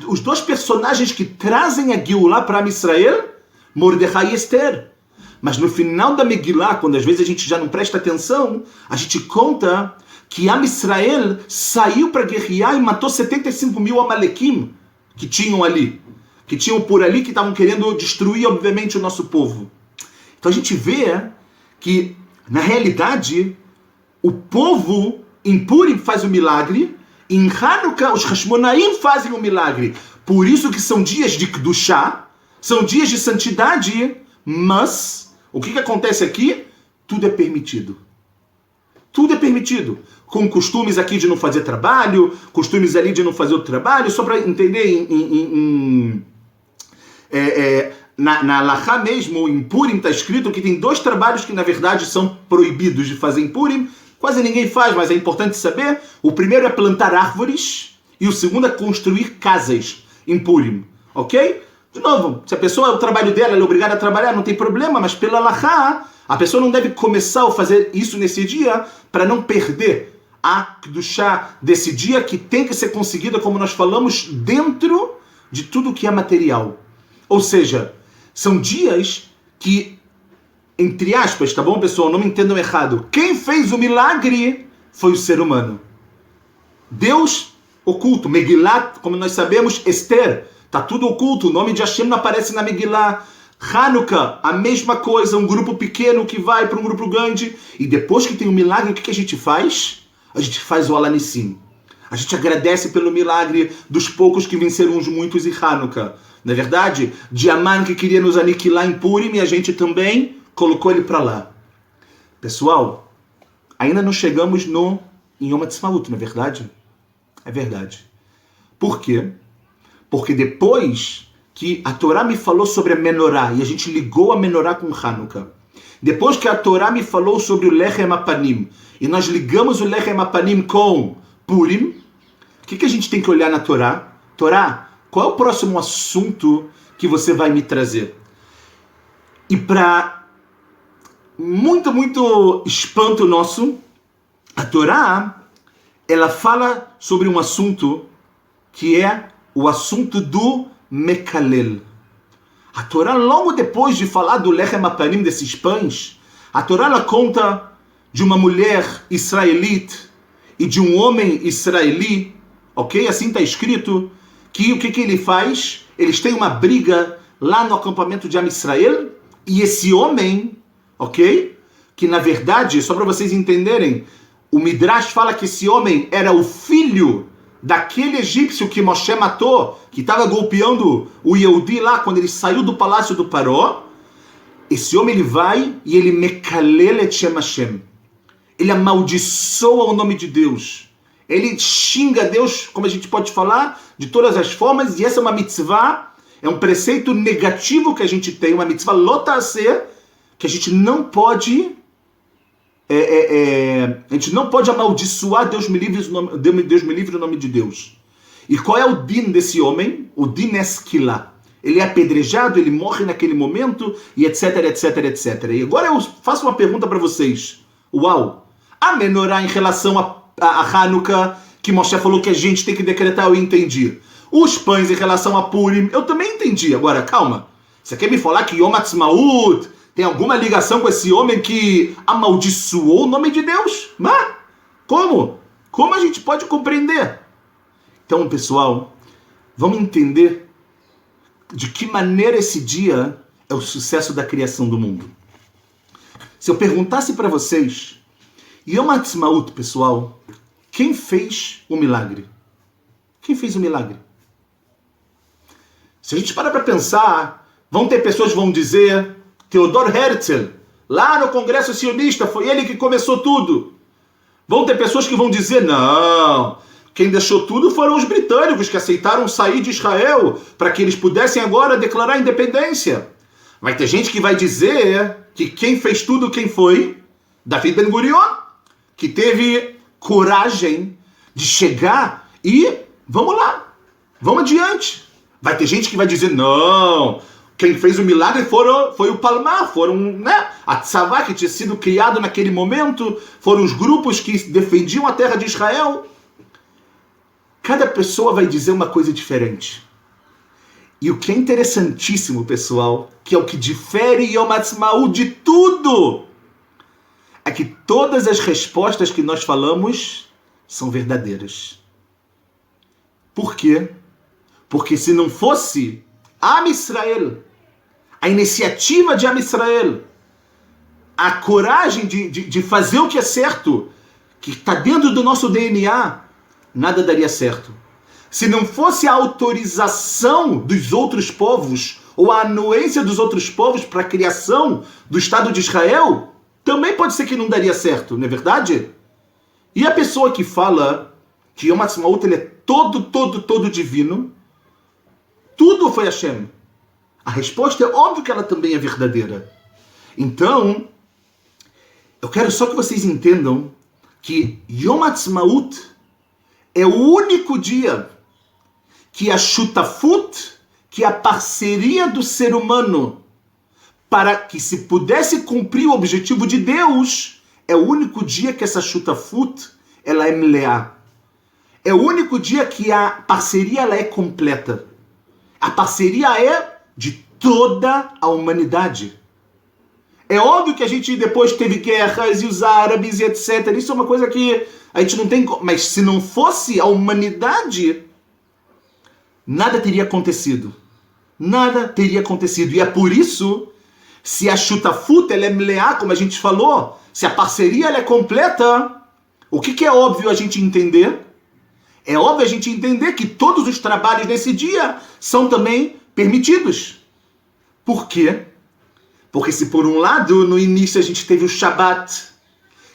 os dois personagens que trazem a Geulah para Israel? Mordecai e Esther. Mas no final da Megillah, quando às vezes a gente já não presta atenção, a gente conta que Am Israel saiu para guerrear e matou 75 mil Amalequim que tinham ali. Que tinham por ali, que estavam querendo destruir, obviamente, o nosso povo. Então a gente vê que, na realidade, o povo em Purim faz o milagre, em Hanukkah os Hashmonaim fazem o milagre. Por isso que são dias de Kedushá, são dias de santidade, mas o que acontece aqui? Tudo é permitido. Tudo é permitido. Com costumes aqui de não fazer trabalho, costumes ali de não fazer outro trabalho, só para entender na Halachá mesmo, em Purim, está escrito que tem 2 trabalhos que na verdade são proibidos de fazer em Purim. Quase ninguém faz, mas é importante saber. O primeiro é plantar árvores e o segundo é construir casas em Purim. Ok? De novo, se a pessoa, o trabalho dela, ela é obrigada a trabalhar, não tem problema, mas pela Halachá, a pessoa não deve começar a fazer isso nesse dia para não perder a Kedushá desse dia, que tem que ser conseguida, como nós falamos, dentro de tudo que é material. Ou seja, são dias que, entre aspas, tá bom, pessoal? Não me entendam errado. Quem fez o milagre foi o ser humano. Deus oculto. Megillah, como nós sabemos, Esther, tá tudo oculto. O nome de Hashem não aparece na Megillah. Hanukkah, a mesma coisa. Um grupo pequeno que vai para um grupo grande. E depois que tem o milagre, o que a gente faz? A gente faz o Alanissim. A gente agradece pelo milagre dos poucos que venceram os muitos em Hanukkah. Não é verdade? De Aman, que queria nos aniquilar em Purim, e a gente também colocou ele para lá. Pessoal, ainda não chegamos em Yom HaTzmaut, não é verdade? É verdade. Por quê? Porque depois que a Torá me falou sobre a Menorá, e a gente ligou a Menorá com Hanukkah, depois que a Torá me falou sobre o Lechem Apanim, e nós ligamos o Lechem Apanim com Purim, o que a gente tem que olhar na Torá? Torá, qual é o próximo assunto que você vai me trazer? E para muito espanto nosso, a Torá, ela fala sobre um assunto que é o assunto do Mekalel. A Torá, logo depois de falar do Lechem Apanim, desses pães, a Torá ela conta de uma mulher israelite e de um homem israeli, ok? Assim está escrito, que o que ele faz? Eles têm uma briga lá no acampamento de Am Israel, e esse homem, ok? Que na verdade, só para vocês entenderem, o Midrash fala que esse homem era o filho daquele egípcio que Moshe matou, que estava golpeando o Yehudi lá, quando ele saiu do palácio do Paró. Esse homem, ele vai e ele mekalel et Shem Hashem. Ele amaldiçoa o nome de Deus. Ele xinga Deus, como a gente pode falar, de todas as formas, e essa é uma mitzvah, é um preceito negativo que a gente tem, uma mitzvah lotase, que a gente não pode a gente não pode amaldiçoar Deus me livre o nome de Deus. E qual é o din desse homem? O din é esquilá. Ele é apedrejado, ele morre naquele momento, e etc, etc, etc. E agora eu faço uma pergunta para vocês. Uau! A menorá em relação a Hanukkah, que Moshe falou que a gente tem que decretar, eu entendi. Os pães em relação a Purim, eu também entendi. Agora, calma. Você quer me falar que Yom HaTzmaut tem alguma ligação com esse homem que amaldiçoou o nome de Deus? Mas, como? Como a gente pode compreender? Então, pessoal, vamos entender de que maneira esse dia é o sucesso da criação do mundo. Se eu perguntasse para vocês, Yom HaTzmaut, pessoal, quem fez o milagre? Quem fez o milagre? Se a gente parar para pensar, vão ter pessoas que vão dizer Theodor Herzl, lá no Congresso Sionista, foi ele que começou tudo. Vão ter pessoas que vão dizer, não, quem deixou tudo foram os britânicos que aceitaram sair de Israel para que eles pudessem agora declarar independência. Vai ter gente que vai dizer que quem fez tudo, quem foi? David Ben-Gurion, que teve coragem de chegar e vamos lá, vamos adiante. Vai ter gente que vai dizer, não, quem fez o milagre foi o Palmar, foram, a Tzavá que tinha sido criado naquele momento, foram os grupos que defendiam a terra de Israel. Cada pessoa vai dizer uma coisa diferente. E o que é interessantíssimo, pessoal, que é o que difere Yom Ha'atzmaut de tudo, é que todas as respostas que nós falamos são verdadeiras. Por quê? Porque se não fosse Am Israel, a iniciativa de Am Israel, a coragem de fazer o que é certo, que está dentro do nosso DNA, nada daria certo. Se não fosse a autorização dos outros povos, ou a anuência dos outros povos para a criação do Estado de Israel, também pode ser que não daria certo, não é verdade? E a pessoa que fala que Yom Ha'atzmaut ele é todo divino, tudo foi Hashem. A resposta é óbvio que ela também é verdadeira. Então, eu quero só que vocês entendam que Yom Ha'atzmaut é o único dia que a shutafut, que a parceria do ser humano, para que se pudesse cumprir o objetivo de Deus, é o único dia que essa shutafut, ela é mleá. É o único dia que a parceria ela é completa. A parceria é de toda a humanidade. É óbvio que a gente depois teve guerras e os árabes e etc. Isso é uma coisa que a gente não tem... Mas se não fosse a humanidade, nada teria acontecido. Nada teria acontecido. E é por isso, se a shutafut ela é mleá, como a gente falou, se a parceria ela é completa, o que é óbvio a gente entender? É óbvio a gente entender que todos os trabalhos nesse dia são também permitidos. Por quê? Porque se por um lado, no início a gente teve o Shabat,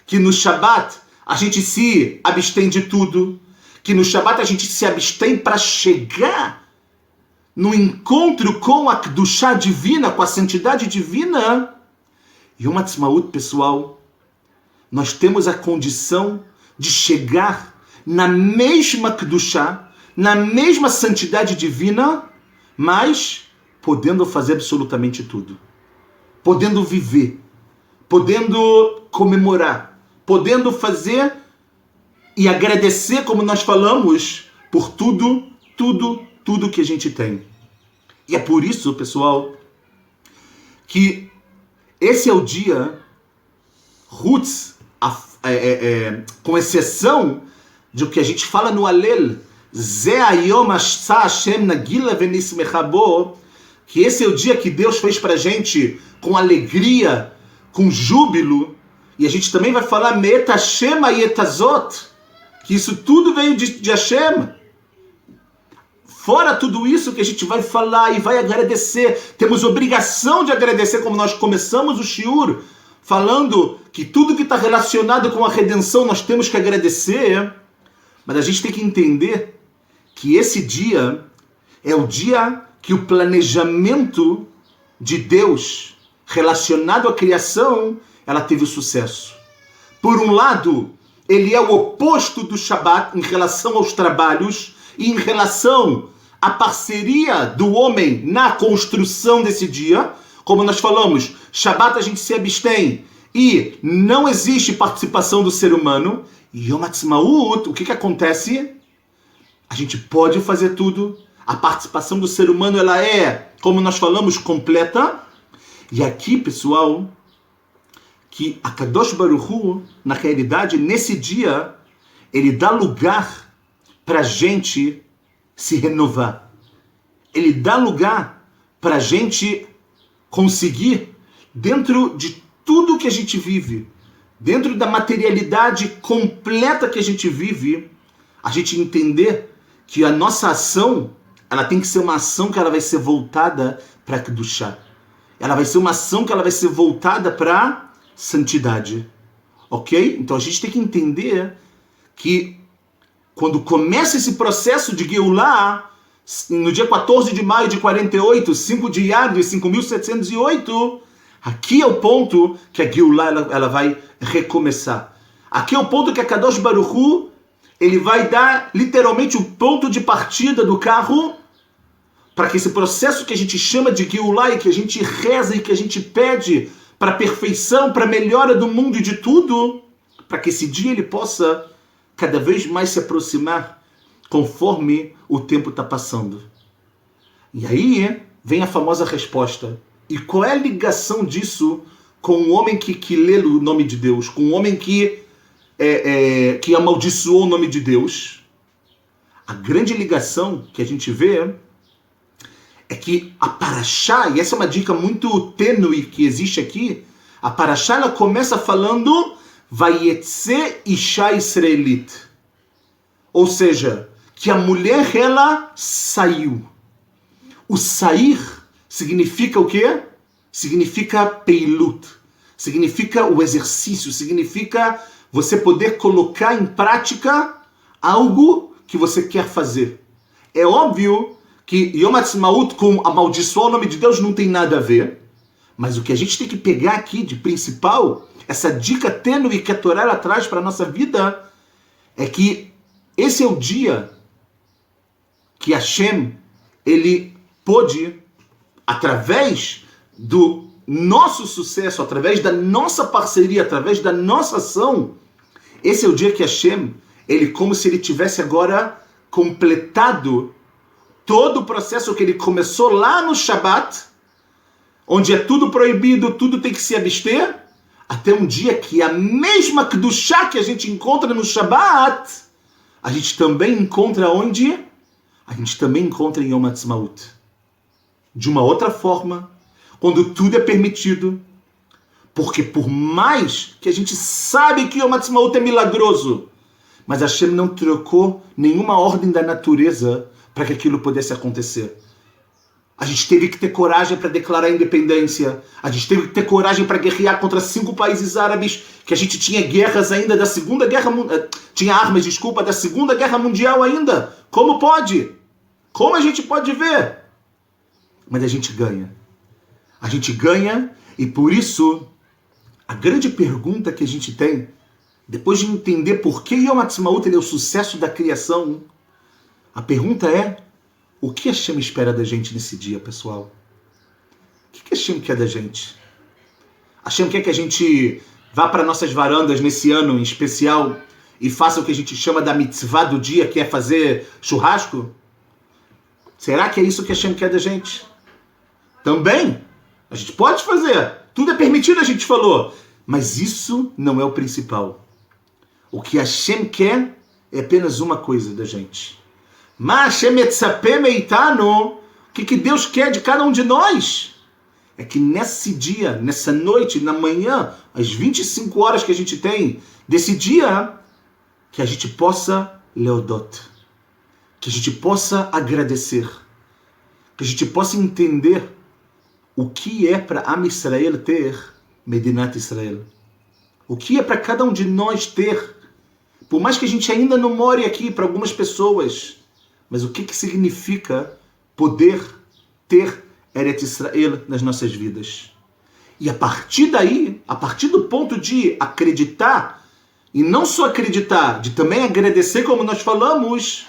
que no Shabat a gente se abstém de tudo, que no Shabat a gente se abstém para chegar no encontro com a Kedushá divina, com a santidade divina. E Yom Ha'atzmaut, pessoal, nós temos a condição de chegar na mesma Kedushá, na mesma santidade divina, mas podendo fazer absolutamente tudo. Podendo viver, podendo comemorar, podendo fazer e agradecer, como nós falamos, por tudo que a gente tem. E é por isso, pessoal, que esse é o dia, Rutz, com exceção de o que a gente fala no Alel, Ze Hayom Asha Hashem Nagila Venismecha Bo, que esse é o dia que Deus fez pra gente com alegria, com júbilo, e a gente também vai falar Me'et Hashem Hayetazot, que isso tudo veio de Hashem. Fora tudo isso que a gente vai falar e vai agradecer, temos obrigação de agradecer, como nós começamos o shiur, falando que tudo que está relacionado com a redenção nós temos que agradecer, mas a gente tem que entender que esse dia é o dia que o planejamento de Deus relacionado à criação, ela teve o sucesso. Por um lado, ele é o oposto do Shabat em relação aos trabalhos e em relação à parceria do homem na construção desse dia. Como nós falamos, Shabat a gente se abstém e não existe participação do ser humano. E Yom Ha'atzmaut, o que acontece? A gente pode fazer tudo. A participação do ser humano ela é, como nós falamos, completa. E aqui, pessoal, que a Kadosh Baruch Hu, na realidade, nesse dia, ele dá lugar para a gente se renovar. Ele dá lugar para a gente conseguir, dentro de tudo que a gente vive, dentro da materialidade completa que a gente vive, a gente entender que a nossa ação, ela tem que ser uma ação que ela vai ser voltada para Kedushá. Ela vai ser uma ação que ela vai ser voltada para santidade. ok? Então a gente tem que entender que quando começa esse processo de Geulah, no dia 14 de maio de 48, 5 de Iyar de 5.708, aqui é o ponto que a Geulah ela vai recomeçar. Aqui é o ponto que a Kadosh Baruch Hu, ele vai dar literalmente o ponto de partida do carro para que esse processo que a gente chama de Geulah e que a gente reza e que a gente pede para a perfeição, para a melhora do mundo e de tudo, para que esse dia ele possa cada vez mais se aproximar conforme o tempo está passando. E aí vem a famosa resposta. E qual é a ligação disso com um homem que lê o nome de Deus, com um homem que amaldiçoou o nome de Deus? A grande ligação que a gente vê é que a Parashá, e essa é uma dica muito tênue que existe aqui, a Parashá ela começa falando Vayetze Isha Israelit. Ou seja, que a mulher ela saiu. O sair significa o quê? Significa peilut. Significa o exercício, significa você poder colocar em prática algo que você quer fazer. É óbvio que Yom Ha'atzmaut com amaldiçoar o nome de Deus não tem nada a ver, mas o que a gente tem que pegar aqui de principal, essa dica tênue que a Torá ela traz para a nossa vida, é que esse é o dia que Hashem, ele pôde, através do nosso sucesso, através da nossa parceria, através da nossa ação, esse é o dia que Hashem, ele como se ele tivesse agora completado todo o processo que ele começou lá no Shabat, onde é tudo proibido, tudo tem que se abster, até um dia que a mesma Kedushá que a gente encontra no Shabat, a gente também encontra onde? A gente também encontra em Yom Ha'atzmaut. De uma outra forma, quando tudo é permitido, porque por mais que a gente sabe que Yom Ha'atzmaut é milagroso, mas Hashem não trocou nenhuma ordem da natureza para que aquilo pudesse acontecer. A gente teve que ter coragem para declarar a independência. A gente teve que ter coragem para guerrear contra 5 países árabes, que a gente tinha guerras ainda da Segunda Guerra Mundial. Tinha armas, desculpa, da Segunda Guerra Mundial ainda. Como pode? Como a gente pode ver? Mas a gente ganha. A gente ganha e por isso a grande pergunta que a gente tem, depois de entender por que Yom Ha'atzmaut é o sucesso da criação, a pergunta é: o que Hashem espera da gente nesse dia, pessoal? O que Hashem quer da gente? Hashem quer que a gente vá para nossas varandas nesse ano em especial e faça o que a gente chama da mitzvah do dia, que é fazer churrasco? Será que é isso que Hashem quer da gente? Também, a gente pode fazer. Tudo é permitido, a gente falou. Mas isso não é o principal. O que Hashem quer é apenas uma coisa da gente. Mas o que Deus quer de cada um de nós? É que nesse dia, nessa noite, na manhã, às 25 horas que a gente tem desse dia, que a gente possa leodot, que a gente possa agradecer, que a gente possa entender o que é para Am Israel ter Medinat Israel. O que é para cada um de nós ter, por mais que a gente ainda não more aqui para algumas pessoas, mas o que significa poder ter Eretz Israel nas nossas vidas? E a partir daí, a partir do ponto de acreditar, e não só acreditar, de também agradecer, como nós falamos,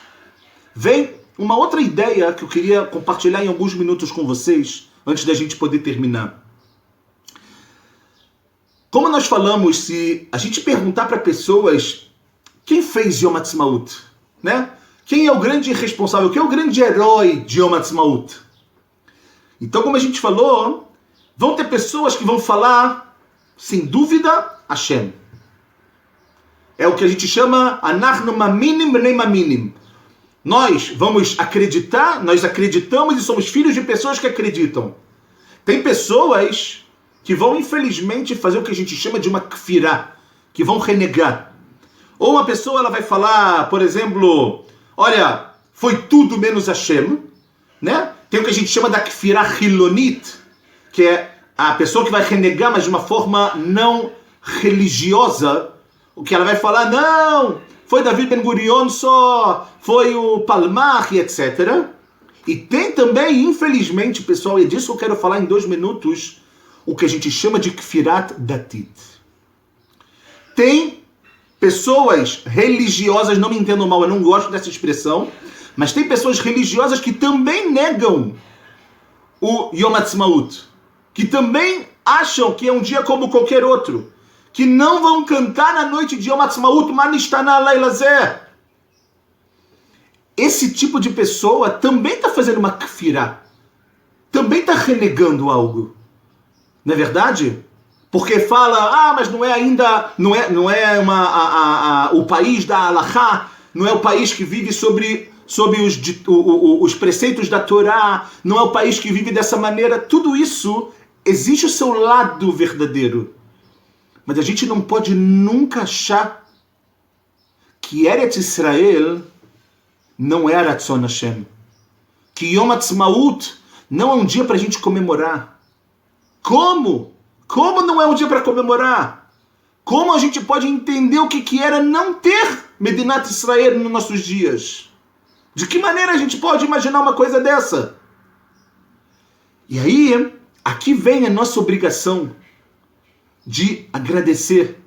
vem uma outra ideia que eu queria compartilhar em alguns minutos com vocês, antes da gente poder terminar. Como nós falamos, se a gente perguntar para pessoas quem fez Yom Ha'atzmaut, né? Quem é o grande responsável? Quem é o grande herói de Yom Ha'atzmaut? Então, como a gente falou, vão ter pessoas que vão falar, sem dúvida, Hashem. É o que a gente chama Anachnu Maminim Bnei Maminim. Nós vamos acreditar, nós acreditamos e somos filhos de pessoas que acreditam. Tem pessoas que vão, infelizmente, fazer o que a gente chama de uma kfirá, que vão renegar. Ou uma pessoa ela vai falar, por exemplo, olha, foi tudo menos Hashem, né? Tem o que a gente chama da kfirá hilonit, que é a pessoa que vai renegar, mas de uma forma não religiosa, o que ela vai falar, não, foi David Ben Gurion só, foi o Palmach, etc. E tem também, infelizmente, pessoal, e disso eu quero falar em 2 minutos, o que a gente chama de Kfirat Datit. Tem pessoas religiosas, não me entendam mal, eu não gosto dessa expressão, mas tem pessoas religiosas que também negam o Yom Ha'atzmaut, que também acham que é um dia como qualquer outro, que não vão cantar na noite de Yom Ha'atzmaut, Manistana Lailazeh. Esse tipo de pessoa também está fazendo uma kfirá, também está renegando algo, não é verdade? Porque fala, mas não é ainda, não é o país da Halachá, não é o país que vive sobre os preceitos da Torá, não é o país que vive dessa maneira. Tudo isso, existe o seu lado verdadeiro. Mas a gente não pode nunca achar que Eretz Israel não é Ratzon Hashem. Que Yom Ha'atzmaut não é um dia para a gente comemorar. Como? Como não é um dia para comemorar? Como a gente pode entender o que era não ter Medinat Israel nos nossos dias? De que maneira a gente pode imaginar uma coisa dessa? E aí, aqui vem a nossa obrigação de agradecer,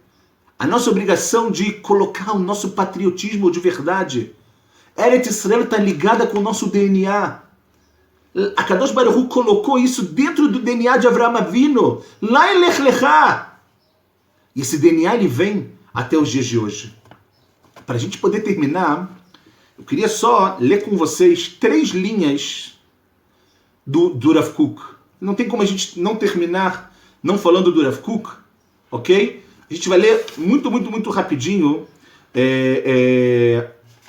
a nossa obrigação de colocar o nosso patriotismo de verdade. Eretz Israel está ligada com o nosso DNA. A Kadosh Baruch Hu colocou isso dentro do DNA de Avraham Avinu, lá em Lech Lechá. E esse DNA ele vem até os dias de hoje. Para a gente poder terminar, eu queria só ler com vocês 3 linhas do Rav Kook. Não tem como a gente não terminar não falando do Rav Kook, ok? A gente vai ler muito rapidinho.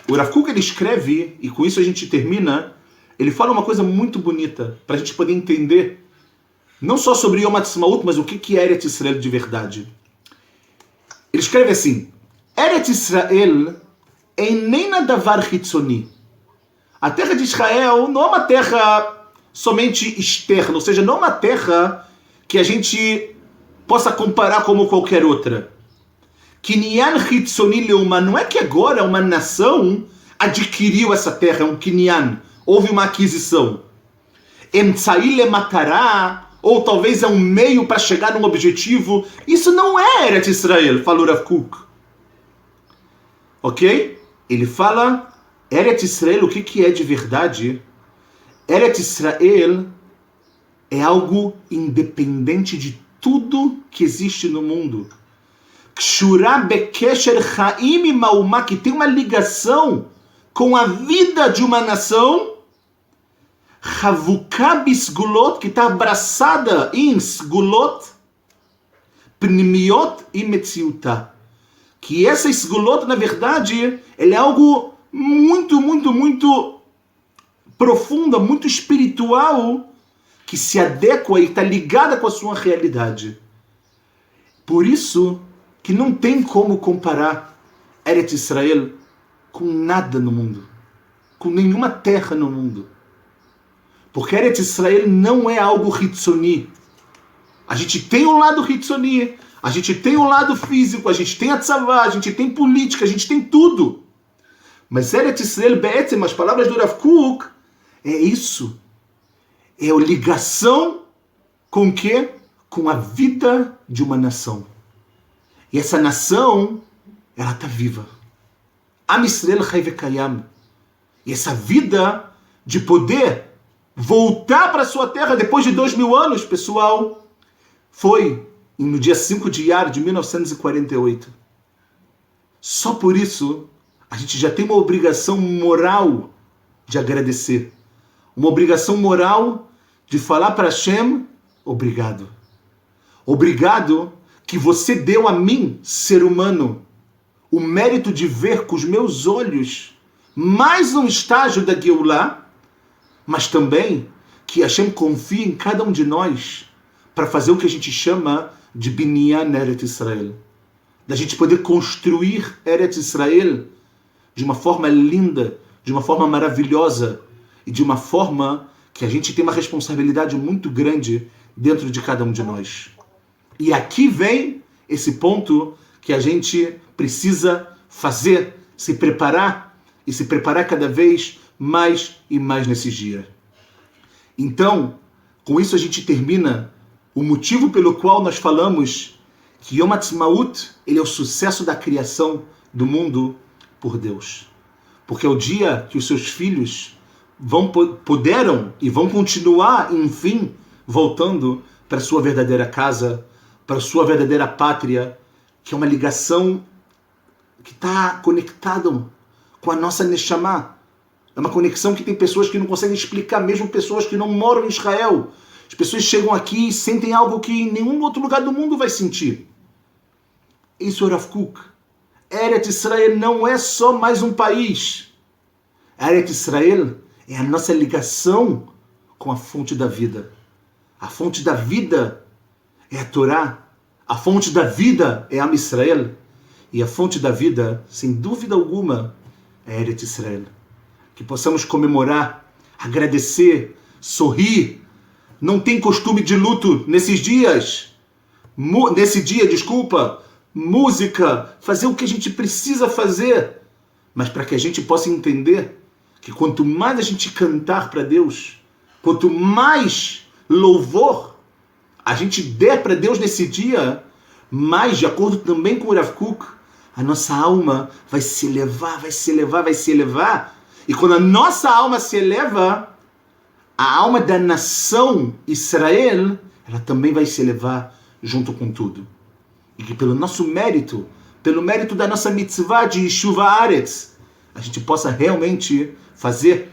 O Rav Kook ele escreve, e com isso a gente termina. Ele fala uma coisa muito bonita, para a gente poder entender, não só sobre Yom Ha'atzmaut, mas o que é Eretz Israel de verdade. Ele escreve assim, Eretz Israel einena davar chitzoni. A terra de Israel não é uma terra somente externa, ou seja, não é uma terra que a gente possa comparar como qualquer outra. Kinyan chitzoni leuma, não é que agora uma nação adquiriu essa terra, é um kinyan. Houve uma aquisição. Emtsai lematará, ou talvez é um meio para chegar num objetivo. Isso não é Eretz Israel, falou Rav Kook. Ok? Ele fala, Eretz Israel, o que é de verdade? Eretz Israel é algo independente de tudo que existe no mundo. Kshurá bekesher chaim maumá, que tem uma ligação com a vida de uma nação. Chavuká bisgulot, que está abraçada em sgulot, pnimiot e metziutá. Que essa sgulot, na verdade, ela é algo muito profunda, muito espiritual, que se adequa e está ligada com a sua realidade. Por isso que não tem como comparar Eretz Israel com nada no mundo, com nenhuma terra no mundo. Porque Eretz Israel não é algo hitzoni. A gente tem um lado hitzoni, a gente tem um lado físico, a gente tem a tzavá, a gente tem política, a gente tem tudo. Mas Eretz Israel, be'etzem, as palavras do Rav Kook, é isso. É a ligação com o quê? Com a vida de uma nação. E essa nação, ela está viva. Am Israel Chai Vekayam. E essa vida de poder voltar para sua terra depois de 2000 anos, pessoal, foi no dia 5 de Iyar de 1948. Só por isso, a gente já tem uma obrigação moral de agradecer. Uma obrigação moral de falar para Hashem, obrigado. Obrigado que você deu a mim, ser humano, o mérito de ver com os meus olhos mais um estágio da Geulah, mas também que Hashem confia em cada um de nós para fazer o que a gente chama de Binyan Eretz Israel. Da gente poder construir Eretz Israel de uma forma linda, de uma forma maravilhosa e de uma forma que a gente tem uma responsabilidade muito grande dentro de cada um de nós. E aqui vem esse ponto que a gente precisa fazer, se preparar e se preparar cada vez mais e mais nesses dias. Então, com isso a gente termina o motivo pelo qual nós falamos que Yom Ha'atzmaut, ele é o sucesso da criação do mundo por Deus. Porque é o dia que os seus filhos puderam e vão continuar, enfim, voltando para a sua verdadeira casa, para a sua verdadeira pátria, que é uma ligação que está conectada com a nossa Neshama. É uma conexão que tem pessoas que não conseguem explicar, mesmo pessoas que não moram em Israel. As pessoas chegam aqui e sentem algo que em nenhum outro lugar do mundo vai sentir. Isso é Rav Kook. Eretz Israel não é só mais um país. Eretz Israel é a nossa ligação com a fonte da vida. A fonte da vida é a Torá. A fonte da vida é Am Israel. E a fonte da vida, sem dúvida alguma, é Eretz Israel. Que possamos comemorar, agradecer, sorrir. Não tem costume de luto nesses dias. Nesse dia, desculpa. Música, fazer o que a gente precisa fazer. Mas para que a gente possa entender que quanto mais a gente cantar para Deus, quanto mais louvor a gente der para Deus nesse dia, mais, de acordo também com o Rav Kook, a nossa alma vai se elevar, vai se elevar, vai se elevar. E quando a nossa alma se eleva, a alma da nação Israel, ela também vai se elevar junto com tudo. E que pelo nosso mérito, pelo mérito da nossa mitzvah de Yeshuva Haaretz, a gente possa realmente fazer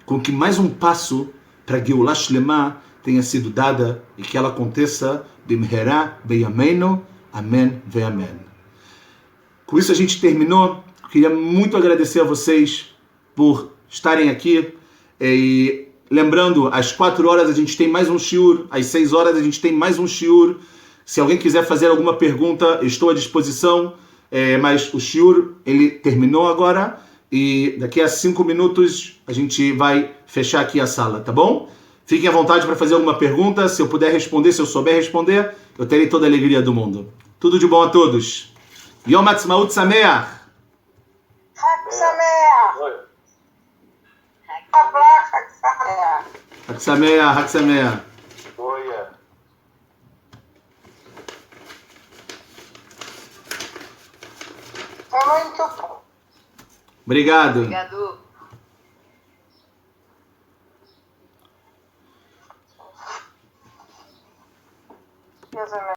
com que mais um passo para Geulah Shlema tenha sido dada e que ela aconteça Bimherá Beyameinu, Amém ve Amém. Com isso a gente terminou. Queria muito agradecer a vocês por estarem aqui. E lembrando, às 4 horas a gente tem mais um shiur, às 6 horas a gente tem mais um shiur. Se alguém quiser fazer alguma pergunta, estou à disposição. Mas o shiur, ele terminou agora. E daqui a 5 minutos a gente vai fechar aqui a sala, tá bom? Fiquem à vontade para fazer alguma pergunta. Se eu puder responder, se eu souber responder, eu terei toda a alegria do mundo. Tudo de bom a todos. Yom Ha'atzmaut Sameach. Chag Sameach. Abra Chag Sameach. Chag Sameach, Chag Sameach. Olha. Foi muito bom. Obrigado. Obrigado. Deus abençoe.